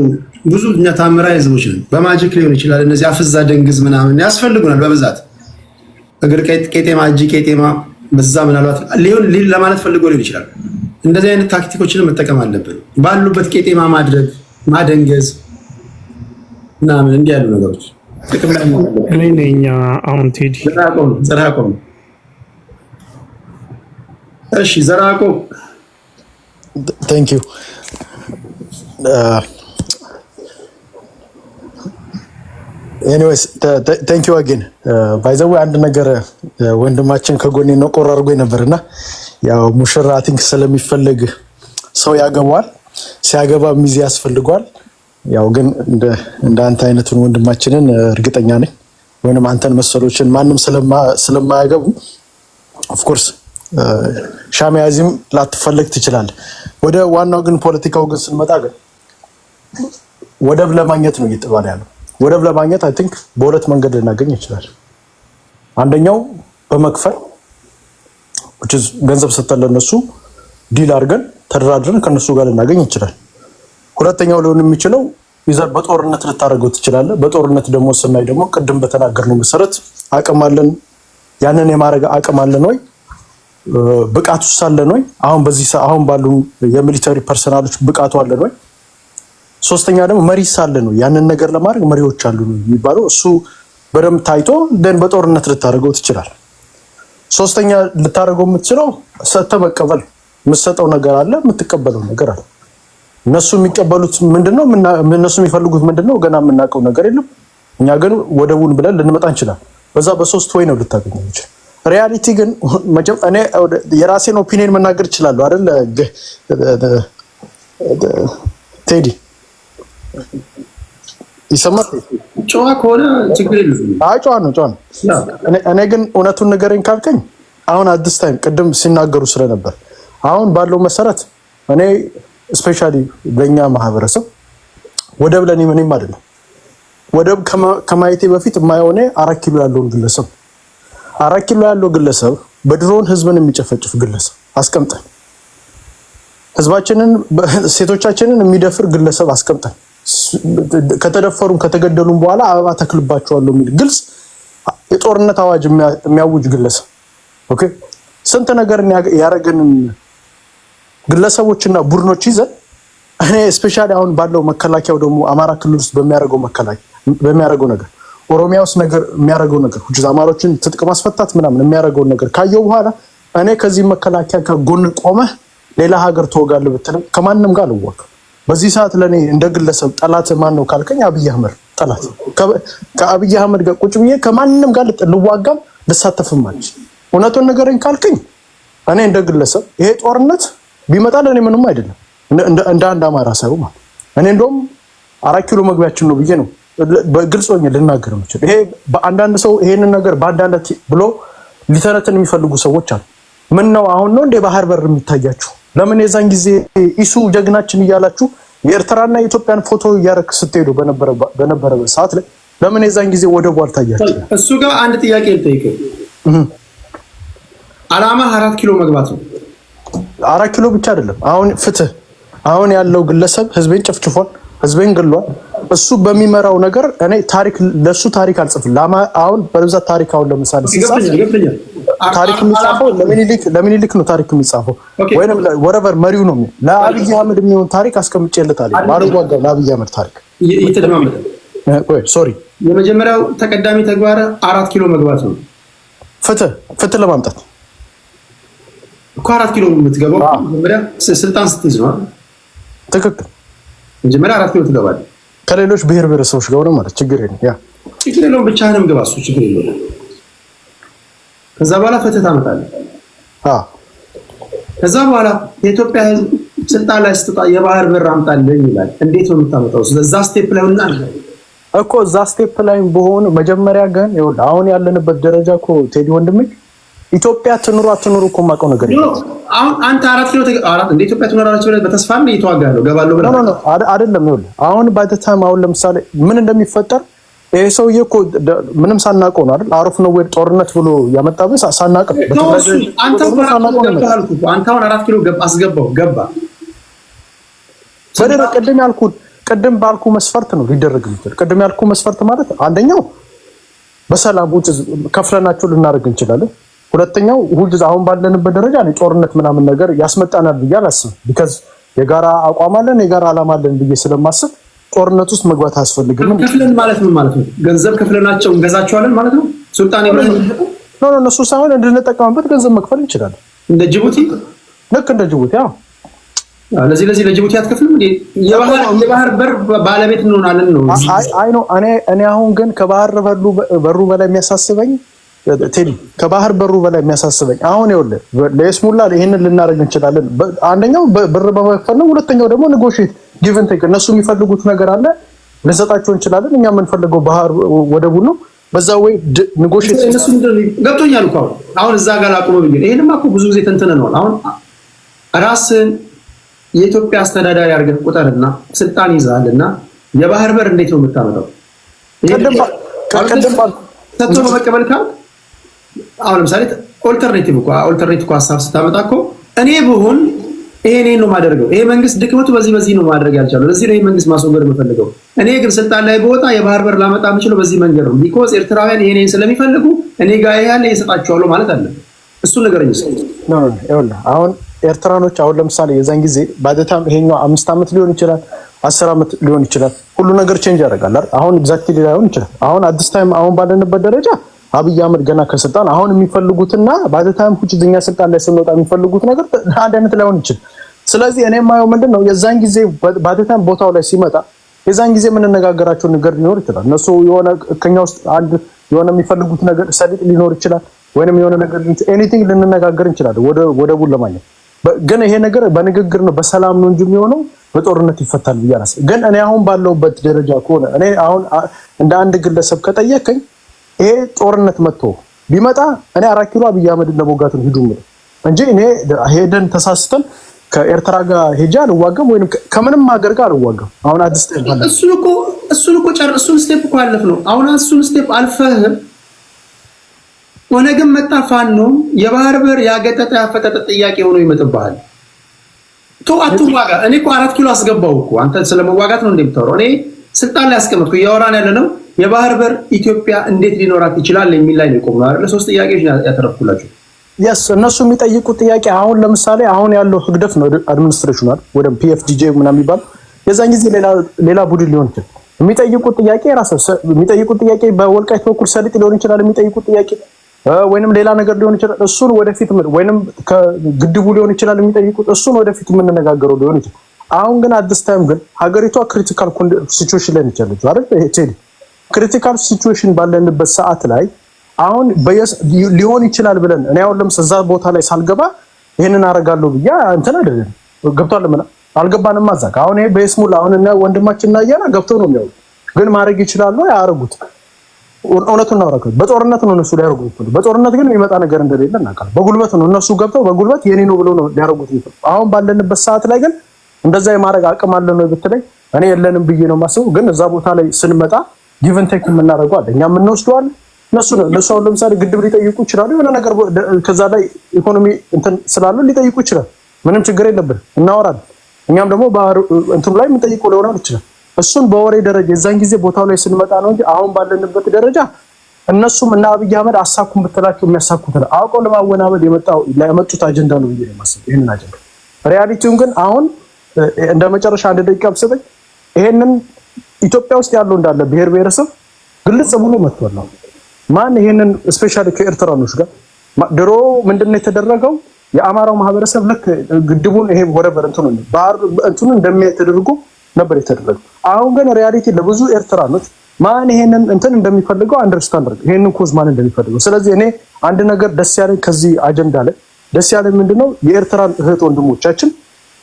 ብዙ እኛ ታምራዊ ህዝቦች ነን። በማጂክ ሊሆን ይችላል። እነዚህ አፍዛ ደንግዝ ምናምን ያስፈልጉናል በብዛት እግር ቄጤማ እጅ ቄጤማ በዛ ምናልባት ሊሆን ለማለት ፈልጎ ሊሆን ይችላል። እንደዚህ አይነት ታክቲኮችን መጠቀም አለብን። ባሉበት ቄጤማ ማድረግ ማደንገዝ ምናምን እንዲህ ያሉ ነገሮች ጥቅም ላይ ነው። እኔ ነኝ አሁን ቴዲ ዘራቆም እሺ ዘራቆም Thank you. Anyways, thank you again. By the way, አንድ ነገር ወንድማችን ከጎኔ ነው ቆር አድርጎ ነበርና ያው ሙሽራ ቲንክ ስለሚፈልግ ሰው ያገባዋል፣ ሲያገባ ሚዜ ያስፈልገዋል። ያው ግን እንደ አንተ አይነቱን ወንድማችንን እርግጠኛ ነኝ ወይንም አንተን መሰሎችን ማንም ስለማያገቡ of course ሻሚያዚም ላትፈልግ ትችላለህ። ወደ ዋናው ግን ፖለቲካው ግን ስንመጣ ግን ወደብ ለማግኘት ነው እየተባለ ያለው። ወደብ ለማግኘት አይ ቲንክ በሁለት መንገድ ልናገኝ ይችላል። አንደኛው በመክፈል which is ገንዘብ ሰጥተን ለነሱ ዲል አድርገን ተደራድረን ከነሱ ጋር ልናገኝ ይችላል። ሁለተኛው ሊሆን የሚችለው ይዘር በጦርነት ልታደርገው ትችላለህ። በጦርነት ደግሞ ስናይ ደግሞ ቅድም በተናገርነው መሰረት አቅም አለን፣ ያንን የማድረግ አቅም አለን ወይ ብቃቱ ሳለን ወይ አሁን ባሉ የሚሊተሪ ፐርሰናሎች ብቃቱ አለን ወይ? ሶስተኛ ደግሞ መሪ ሳለን ወይ ያንን ነገር ለማድረግ መሪዎች አሉ ነው የሚባለው። እሱ በደንብ ታይቶ ደን በጦርነት ልታደርገው ትችላል። ሶስተኛ ልታደርገው የምትችለው ሰጥተህ መቀበል። የምትሰጠው ነገር አለ፣ የምትቀበለው ነገር አለ። እነሱ የሚቀበሉት ምንድነው? እነሱ የሚፈልጉት ምንድነው? ገና የምናውቀው ነገር የለም። እኛ ግን ወደቡን ብለን ልንመጣ እንችላለን። በዛ በሶስት ወይ ነው ልታገኘው እንችላለን። ሪያሊቲ ግን እኔ የራሴን ኦፒኒየን መናገር እችላለሁ አይደል? ቴዲ ይሰማል? ጨዋ ከሆነ ችግር የለም። አይ ጨዋ ነው። እኔ ግን እውነቱን ንገረኝ ካልከኝ አሁን አዲስ ታይም ቅድም ሲናገሩ ስለነበር አሁን ባለው መሰረት እኔ ስፔሻሊ በእኛ ማህበረሰብ ወደብ ለኔ ምንም አይደለም። ወደብ ከማየቴ በፊት የማይሆነ 4 ኪሎ ያለውን ግለሰብ 4 ኪሎ ያለው ግለሰብ በድሮን ህዝብን የሚጨፈጭፍ ግለሰብ አስቀምጠን ህዝባችንን ሴቶቻችንን የሚደፍር ግለሰብ አስቀምጠን ከተደፈሩም ከተገደሉም በኋላ አበባ ተክልባቸዋለሁ የሚል ግልጽ የጦርነት አዋጅ የሚያውጅ ግለሰብ ኦኬ፣ ስንት ነገር ያረገንን ግለሰቦችና ቡድኖች ይዘን እኔ ስፔሻሊ አሁን ባለው መከላከያው ደግሞ አማራ ክልል ውስጥ በሚያረገው ነገር ኦሮሚያ ውስጥ ነገር የሚያረገው ነገር አማሮችን ትጥቅ ማስፈታት ምናምን የሚያረገው ነገር ካየው በኋላ እኔ ከዚህ መከላከያ ከጎን ቆመህ ሌላ ሀገር ተወጋለህ ብትልም ከማንም ጋር አልዋጋም። በዚህ ሰዓት ለኔ እንደ ግለሰብ ጠላት ማን ነው ካልከኝ አብይ አህመድ ጠላት። ከአብይ አህመድ ጋር ቁጭ ብዬ ከማንም ጋር ልዋጋም ልሳተፍም ማለት እውነቱን ነገረኝ ካልከኝ እኔ እንደ ግለሰብ ይሄ ጦርነት ቢመጣ ለኔ ምንም አይደለም። እንደ አንድ አማራ ሰው ማለት እኔ እንደውም 4 ኪሎ መግቢያችን ነው ብዬ ነው በግልጽ ሆኜ ልናገር የምችል። ይሄ በአንዳንድ ሰው ይሄንን ነገር በአንዳንድ ብሎ ሊተነትን የሚፈልጉ ሰዎች አሉ። ምን ነው አሁን ነው እንደ ባህር በር የሚታያችሁ? ለምን የዛን ጊዜ ኢሱ ጀግናችን እያላችሁ የኤርትራና የኢትዮጵያን ፎቶ እያረክ ስትሄዱ በነበረ ሰዓት ላይ ለምን የዛን ጊዜ ወደቡ አልታያችሁ? እሱ ጋር አንድ ጥያቄ ልጠይቅህ። አላማ 4 ኪሎ መግባት ነው። 4 ኪሎ ብቻ አይደለም። አሁን ፍትህ አሁን ያለው ግለሰብ ህዝቤን ጨፍጭፏል፣ ህዝቤን ገሏል። እሱ በሚመራው ነገር እኔ ታሪክ ለሱ ታሪክ አልጽፍም። አሁን በብዛት ታሪክ አሁን ለምሳሌ ሲጻፍ ታሪክ የሚጻፈው ለሚኒሊክ ነው ታሪክ የሚጻፈው ወይንም ወረቨር መሪው ነው። ለአብይ አህመድ የሚሆን ታሪክ አስቀምጬለታለሁ። ባልዋጋ ለአብይ አህመድ ታሪክ ይተደማመጣ ሶሪ የመጀመሪያው ተቀዳሚ ተግባር 4 ኪሎ መግባት ነው። ፍትህ ለማምጣት እኮ 4 ኪሎ የምትገባው መጀመሪያ ስልጣን ስትይዝ ነው። ትክክል። መጀመሪያ 4 ኪሎ ትገባለህ። ከሌሎች ብሔር ብሔረሰቦች ጋር ነው ማለት ችግር የለም። ያ ችግር የለውም። ብቻህንም ግባ፣ እሱ ችግር የለውም። ከዛ በኋላ ፍትህ ታመጣለህ። ከዛ በኋላ የኢትዮጵያ ሕዝብ ስልጣን ላይ ስትጣ የባህር በር አምጣልኝ ይላል። እንዴት ነው የምታመጣው? ስለዛ ስቴፕ ላይ ሆነና እኮ እዛ ስቴፕ ላይ በሆነ መጀመሪያ ግን ይኸውልህ አሁን ያለንበት ደረጃ እኮ ቴዲ ወንድሜ ኢትዮጵያ ትኑሩ አትኑሩ እኮ የማውቀው ነገር የለም። አሁን አንተ 4 ኪሎ እንደ ኢትዮጵያ ትኖራለች ብለህ በተስፋ ነው እየተዋጋለሁ ገባለሁ ብለህ ነው አይደለም። ይኸውልህ አሁን ባይተታም አሁን ለምሳሌ ምን እንደሚፈጠር ይሄ ሰውዬ እኮ ምንም ሳናውቀው ነው አይደል? አሮፍ ነው ወይ ጦርነት ብሎ ያመጣብህ ሳናውቀው አንተ አሁን 4 ኪሎ አስገባው ገባ ወደ ቅድም ባልኩ መስፈርት ነው ሊደረግ የሚችል። ቅድም ያልኩ መስፈርት ማለት አንደኛው በሰላም ውጭ ከፍለናቸው ልናደርግ እንችላለን። ሁለተኛው ሁልጊዜ አሁን ባለንበት ደረጃ ነው ጦርነት ምናምን ነገር ያስመጣናል ብዬ አላስብም። ቢካዝ የጋራ አቋም አለን የጋራ ዓላማ አለን ብዬ ስለማስብ ጦርነት ውስጥ መግባት አያስፈልግም። ከፍለን ማለት ምን ማለት ነው? ገንዘብ ከፍለናቸው እንገዛቸዋለን ማለት ነው። ሱልጣን ኢብራሂም ነው እነሱ ሳይሆን እንድንጠቀምበት ገንዘብ መክፈል እንችላለን። እንደ ጅቡቲ ልክ እንደ ጅቡቲ አዎ። ለዚህ ለጅቡቲ አትከፍልም እንዴ? የባህር በር ባለቤት እንሆናለን ነው። አይ ነው እኔ አሁን ግን ከባህር በሩ በላይ የሚያሳስበኝ ቴዲ ከባህር በሩ በላይ የሚያሳስበኝ አሁን ይኸውልህ ለስሙላ ይሄንን ልናደርግ እንችላለን። አንደኛው ብር በመክፈል ነው። ሁለተኛው ደግሞ ኔጎሺዬት ጊቭ ኤንድ ቴክ እነሱ የሚፈልጉት ነገር አለ ልንሰጣቸው እንችላለን። እኛ የምንፈልገው ባህር ወደቡ ነው። በዛ ወይ ኔጎሺዬት እነሱ ገብቶኛል እኮ አሁን እዛ ጋር አቁመ ብዬ ይሄንማ እኮ ብዙ ጊዜ ተንተነናል። አሁን ራስን የኢትዮጵያ አስተዳዳሪ አድርገህ ቁጠርና ስልጣን ይዛልና የባህር በር እንዴት ነው የምታመጣው? ሰጥቶ በመቀበል ካልክ አሁን ለምሳሌ ኦልተርኔቲቭ እኮ ሀሳብ ስታመጣ እኮ እኔ ብሆን ይሄን ነው የማደርገው። ይሄ መንግስት ድክመቱ በዚህ ነው ማድረግ ያልቻለው። ለዚህ ነው ይሄ መንግስት ማስወገድ የምፈልገው። እኔ ግን ስልጣን ላይ በወጣ የባህር በር ላመጣ የምችለው በዚህ መንገድ ነው። ቢኮዝ ኤርትራውያን ይሄን ስለሚፈልጉ እኔ ጋር ያለ ይሰጣቸዋለሁ ማለት አለ። እሱ ነገር አሁን ኤርትራኖች አሁን ለምሳሌ የዛን ጊዜ ባደታም ይሄኛው 5 ዓመት ሊሆን ይችላል 10 ዓመት ሊሆን ይችላል። ሁሉ ነገር ቼንጅ ያደርጋል አይደል? አሁን ኤግዛክትሊ ላይሆን ይችላል። አሁን አዲስ ታይም አሁን ባለንበት ደረጃ አብይ አህመድ ገና ከስልጣን አሁን የሚፈልጉትና ባደታም ሁሉ ዝኛ ስልጣን ላይ ስንወጣ የሚፈልጉት ነገር አንድ አይነት ላይሆን ይችላል። ስለዚህ እኔ የማየው ምንድነው የዛን ጊዜ ባደታም ቦታው ላይ ሲመጣ የዛን ጊዜ የምንነጋገራቸው ነገር ሊኖር ይችላል። እነሱ የሆነ ከኛ ውስጥ አንድ የሆነ የሚፈልጉት ነገር ሰሊጥ ሊኖር ይችላል ወይንም የሆነ ነገር ኤኒቲንግ ልንነጋገር እንችላለን ወደቡን ለማግኘት። ግን ይሄ ነገር በንግግር ነው በሰላም ነው እንጂ የሚሆነው በጦርነት ይፈታል ብዬ አላስብም። ግን እኔ አሁን ባለውበት ደረጃ ከሆነ እኔ አሁን እንደ አንድ ግለሰብ ከጠየቀኝ ይሄ ጦርነት መጥቶ ቢመጣ እኔ 4 ኪሎ አብይ አህመድን ለመውጋት ነው ሂዱ ማለት እንጂ እኔ ሄደን ተሳስተን ከኤርትራ ጋር ሄጃ አልዋጋም ወይንም ከምንም ሀገር ጋር አልዋጋም። አሁን አዲስ እሱን እኮ እሱን ስቴፕ እኮ አለፍ ነው። አሁን እሱን ስቴፕ አልፈህ ኦነግም መጣ ፋኖ የባህር በር ያገጠጠ ያፈጠጠ ጥያቄ ሆኖ ይመጥብሃል። አትዋጋ። እኔ እኮ 4 ኪሎ አስገባው እኮ አንተ ስለመዋጋት ነው እንደምታወራው። እኔ ስልጣን ላይ አስቀመጥኩ እያወራን ያለ ነው የባህር በር ኢትዮጵያ እንዴት ሊኖራት ይችላል የሚል ላይ ነው የቆምነው አይደል? ሶስት ጥያቄዎች ያተረፍኩላችሁ። የስ እነሱ የሚጠይቁት ጥያቄ አሁን ለምሳሌ አሁን ያለው ህግደፍ ነው አድሚኒስትሬሽናል ወደ ፒኤፍዲጄ ምናምን የሚባል የዛን ጊዜ ሌላ ቡድን ሊሆን ይችላል። የሚጠይቁት ጥያቄ የሚጠይቁት ጥያቄ በወልቃይት በኩል ሰሊጥ ሊሆን ይችላል። የሚጠይቁት ጥያቄ ወይንም ሌላ ነገር ሊሆን ይችላል። እሱን ወደፊት ወይንም ከግድቡ ሊሆን ይችላል የሚጠይቁት። እሱን ወደፊት የምንነጋገረው ሊሆን ይችላል። አሁን ግን አዲስ ታይም ግን ሀገሪቷ ክሪቲካል ሲቹዌሽን ላይ ነች ያለችው አይደል? ይሄ ክሪቲካል ሲቹዌሽን ባለንበት ሰዓት ላይ አሁን ሊሆን ይችላል ብለን እኔ አሁን ለምሳሌ እዛ ቦታ ላይ ሳልገባ ይሄንን አደርጋለሁ ብዬ እንትን አይደለም ገብቷል። ምን አልገባንም ማዛቅ አሁን ይሄ በስሙላ አሁን እና ወንድማችን እና ያና ገብተው ነው የሚያው ግን ማድረግ ይችላል ነው ያደርጉት። እውነቱን ነው አረከው በጦርነት ነው እነሱ ሊያደርጉት። በጦርነት ግን የሚመጣ ነገር እንደሌለ እናውቃለን። በጉልበት ነው እነሱ ገብተው በጉልበት የኔ ነው ብሎ ነው ሊያደርጉት ይፈል። አሁን ባለንበት ሰዓት ላይ ግን እንደዛ የማድረግ አቅም አለ ነው ብትለኝ እኔ የለንም ብዬ ነው ማስበው። ግን እዛ ቦታ ላይ ስንመጣ ጊቭን ቴክ የምናደርገው አለ። እኛም እንወስደዋለን እነሱ አሁን ለምሳሌ ግድብ ሊጠይቁ ይችላሉ። የሆነ ነገር ከዛ ላይ ኢኮኖሚ እንትን ስላሉ ሊጠይቁ ይችላል። ምንም ችግር የለብን እናወራለን። እኛም ደግሞ እንትኑ ላይ የምንጠይቀው ሊሆን ይችላል። እሱን በወሬ ደረጃ የዛን ጊዜ ቦታው ላይ ስንመጣ ነው እንጂ አሁን ባለንበት ደረጃ እነሱም እና አብይ አህመድ አሳኩን ብትላቸው የሚያሳኩት ነው። አውቀው ለማወናበድ ያመጡት አጀንዳ ነው ብዬ ነው የማስበው። ይሄንን አጀንዳ ሪያሊቲውን ግን አሁን እንደ መጨረሻ አንድ ደቂቃ ብሰጠኝ ይሄንን ኢትዮጵያ ውስጥ ያለው እንዳለ ብሔር ብሔረሰብ ግልጽ ብሎ መጥቷል። ማን ይሄንን ስፔሻሊ ከኤርትራኖች ጋር ድሮ ምንድነው የተደረገው? የአማራው ማህበረሰብ ልክ ግድቡን ይሄ ወረበር እንትኑ እንደሚያደርጉ ነበር የተደረገው። አሁን ግን ሪያሊቲ ለብዙ ኤርትራኖች ማን ይሄንን እንትን እንደሚፈልገው አንደርስታንድ አድርገው ይሄንን ኮዝ ማን እንደሚፈልገው። ስለዚህ እኔ አንድ ነገር ደስ ያለኝ ከዚህ አጀንዳ ላይ ደስ ያለኝ ምንድነው የኤርትራን እህት ወንድሞቻችን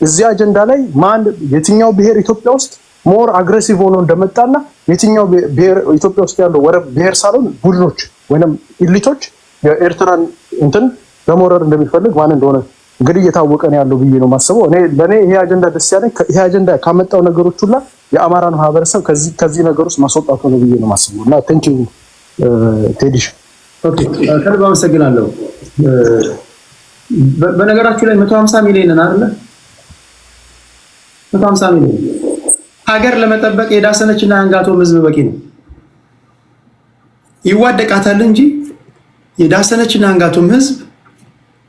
እዚህ አጀንዳ ላይ ማን የትኛው ብሔር ኢትዮጵያ ውስጥ ሞር አግሬሲቭ ሆኖ እንደመጣና የትኛው ብሔር ኢትዮጵያ ውስጥ ያለው ወረ ብሔር ሳይሆን ቡድኖች ወይንም ኢሊቶች የኤርትራን እንትን ለመውረር እንደሚፈልግ ማን እንደሆነ እንግዲህ እየታወቀ ነው ያለው ብዬ ነው ማስበው። ለኔ ይሄ አጀንዳ ደስ ያለኝ ይሄ አጀንዳ ካመጣው ነገሮች ሁላ የአማራን ማህበረሰብ ከዚህ ነገር ውስጥ ማስወጣቱ ነው ብዬ ነው ማስበው። እና ቴንክ ዩ ቴዲሽ። ኦኬ ከልብ አመሰግናለሁ። በነገራችሁ ላይ 150 ሚሊዮን ነው አይደል? 150 ሚሊዮን ሀገር ለመጠበቅ የዳሰነችና አንጋቶም ህዝብ በቂ ነው። ይዋደቃታል እንጂ የዳሰነችና አንጋቶም ህዝብ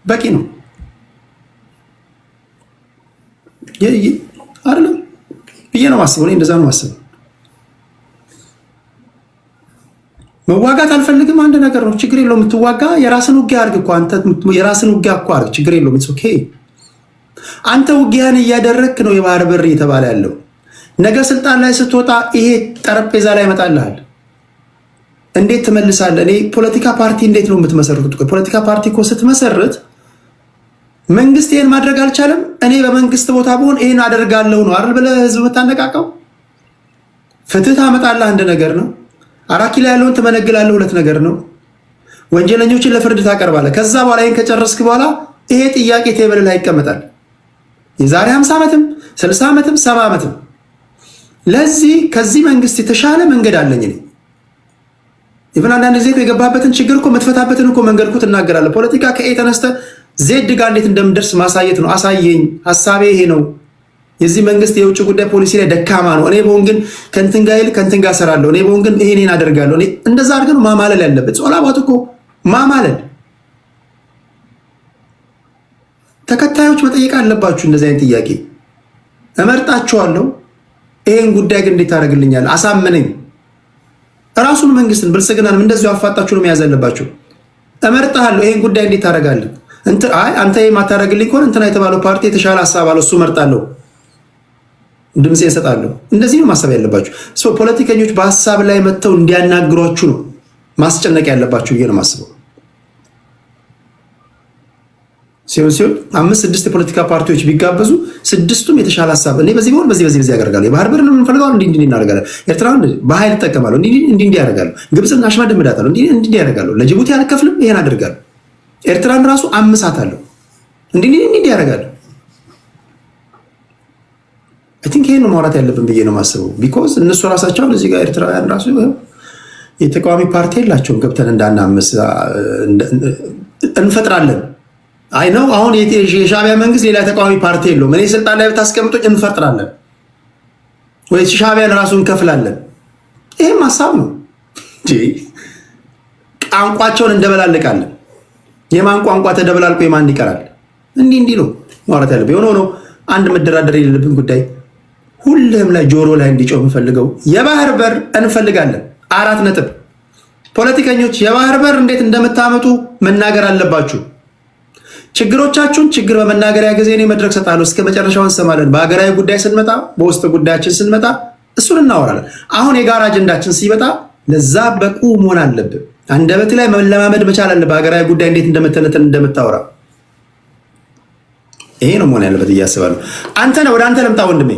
በቂ ነው አይደለም ብዬ ነው ማስበው። እኔ እንደዛ ነው ማስበው። መዋጋት አልፈልግም አንድ ነገር ነው፣ ችግር የለውም። የምትዋጋ የራስን ውጊያ አድርግ እኮ አንተ የራስን ውጊያ እኮ አድርግ፣ ችግር የለውም። ኢትስ ኦኬ። አንተ ውጊያን ነው የባህር በር እየተባለ ያለው። ነገ ስልጣን ላይ ስትወጣ ይሄ ጠረጴዛ ላይ ይመጣልሃል። እንዴት ትመልሳለህ? እኔ ፖለቲካ ፓርቲ እንዴት ነው የምትመሰርቱት? ፖለቲካ ፓርቲ እኮ ስትመሰርት መንግስት ይሄን ማድረግ አልቻለም፣ እኔ በመንግስት ቦታ ብሆን ይሄን አደርጋለሁ ነው አይደል ብለህ ህዝብ የምታነቃቀው። ፍትህ ታመጣለህ አንድ ነገር ነው። አራት ኪሎ ያለውን ትመነግላለህ ሁለት ነገር ነው። ወንጀለኞችን ለፍርድ ታቀርባለህ። ከዛ በኋላ ይሄን ከጨረስክ በኋላ ይሄ ጥያቄ ቴብል ላይ ይቀመጣል። የዛሬ 50 ዓመትም 60 ዓመትም 70 ዓመትም ለዚህ ከዚህ መንግስት የተሻለ መንገድ አለኝ እኔ። ኢቭን አንዳንድ ጊዜ የገባበትን ችግር እኮ የምትፈታበትን እኮ መንገድ እኮ ትናገራለህ። ፖለቲካ ከኤ ተነስተህ ዜድ ጋር እንዴት እንደምደርስ ማሳየት ነው። አሳየኝ፣ ሀሳቤ ይሄ ነው። የዚህ መንግስት የውጭ ጉዳይ ፖሊሲ ላይ ደካማ ነው፣ እኔ በሆን ግን ከእንትን ጋር ይል ከእንትን ጋር እሰራለሁ፣ እኔ በሆን ግን ይሄን አደርጋለሁ። እኔ እንደዛ አድርገን ማማለል ያለበት ጾላባት እኮ ማማለል። ተከታዮች መጠየቅ አለባችሁ እንደዚህ አይነት ጥያቄ። እመርጣችኋለሁ፣ ይሄን ጉዳይ ግን እንዴት ታደርግልኛል? አሳምነኝ። ራሱን መንግስትን ብልጽግናንም እንደዚሁ አፋጣችሁ ነው መያዝ ያለባችሁ። እመርጣለሁ፣ ይሄን ጉዳይ እንዴት ታደርጋለህ? አንተ የማታደርግልኝ ከሆነ እንትና የተባለው ፓርቲ የተሻለ ሀሳብ አለው፣ እሱ እመርጣለሁ፣ ድምፄ እሰጣለሁ። እንደዚህ ነው ማሰብ ያለባችሁ። ፖለቲከኞች በሀሳብ ላይ መጥተው እንዲያናግሯችሁ ነው ማስጨነቅ ያለባችሁ ብዬ ነው ማስበው። ሲሆን 5-6 የፖለቲካ ፓርቲዎች ቢጋበዙ 6ቱም የተሻለ ሀሳብ እኔ በዚህ ቢሆን በዚህ ያደርጋሉ። የባህር በር ነው የምንፈልገው እንዲህ እናደርጋለን። ኤርትራን በኃይል ይጠቀማሉ እንዲህ ያደርጋሉ። ግብፅን አሽመድምዳታለሁ እንዲህ ያደርጋሉ። ለጅቡቲ አልከፍልም ይሄን አደርጋለሁ። ኤርትራን ራሱ አምሳታለሁ እንዲህ ያደርጋሉ። አይ ቲንክ ይሄን ነው ማውራት ያለብን ብዬ ነው የማስበው። ቢኮዝ እነሱ ራሳቸው እዚህ ጋር ኤርትራውያን ራሱ የተቃዋሚ ፓርቲ የላቸውም። ገብተን እንዳናምስ እንፈጥራለን። አይ ነው አሁን የሻዕቢያ መንግስት ሌላ ተቃዋሚ ፓርቲ የለውም። እኔ ስልጣን ላይ ብታስቀምጦኝ እንፈጥራለን ወይ ሻዕቢያን ራሱን እንከፍላለን። ይሄም ሀሳብ ነው። ቋንቋቸውን እንደበላልቃለን። የማን ቋንቋ ተደበላልቆ የማን ይቀራል? እንዲህ ነው ማውራት ያለብን። የሆነ ሆኖ አንድ መደራደር የሌለብን ጉዳይ ሁሉም ላይ ጆሮ ላይ እንዲጮህ የምፈልገው የባህር በር እንፈልጋለን። 4 ነጥብ። ፖለቲከኞች የባህር በር እንዴት እንደምታመጡ መናገር አለባችሁ። ችግሮቻችሁን ችግር በመናገሪያ ጊዜ እኔ መድረክ ሰጣለሁ። እስከ መጨረሻው እንሰማለን። በሀገራዊ ጉዳይ ስንመጣ፣ በውስጥ ጉዳያችን ስንመጣ እሱን እናወራለን። አሁን የጋራ አጀንዳችን ሲመጣ ለዛ በቁ መሆን አለብን። አንደበት ላይ መለማመድ መቻል አለ። በሀገራዊ ጉዳይ እንዴት እንደምትነተን እንደምታወራ ይሄ ነው መሆን ያለበት እያስባለሁ። አንተ ነው ወደ አንተ ልምጣ ወንድሜ።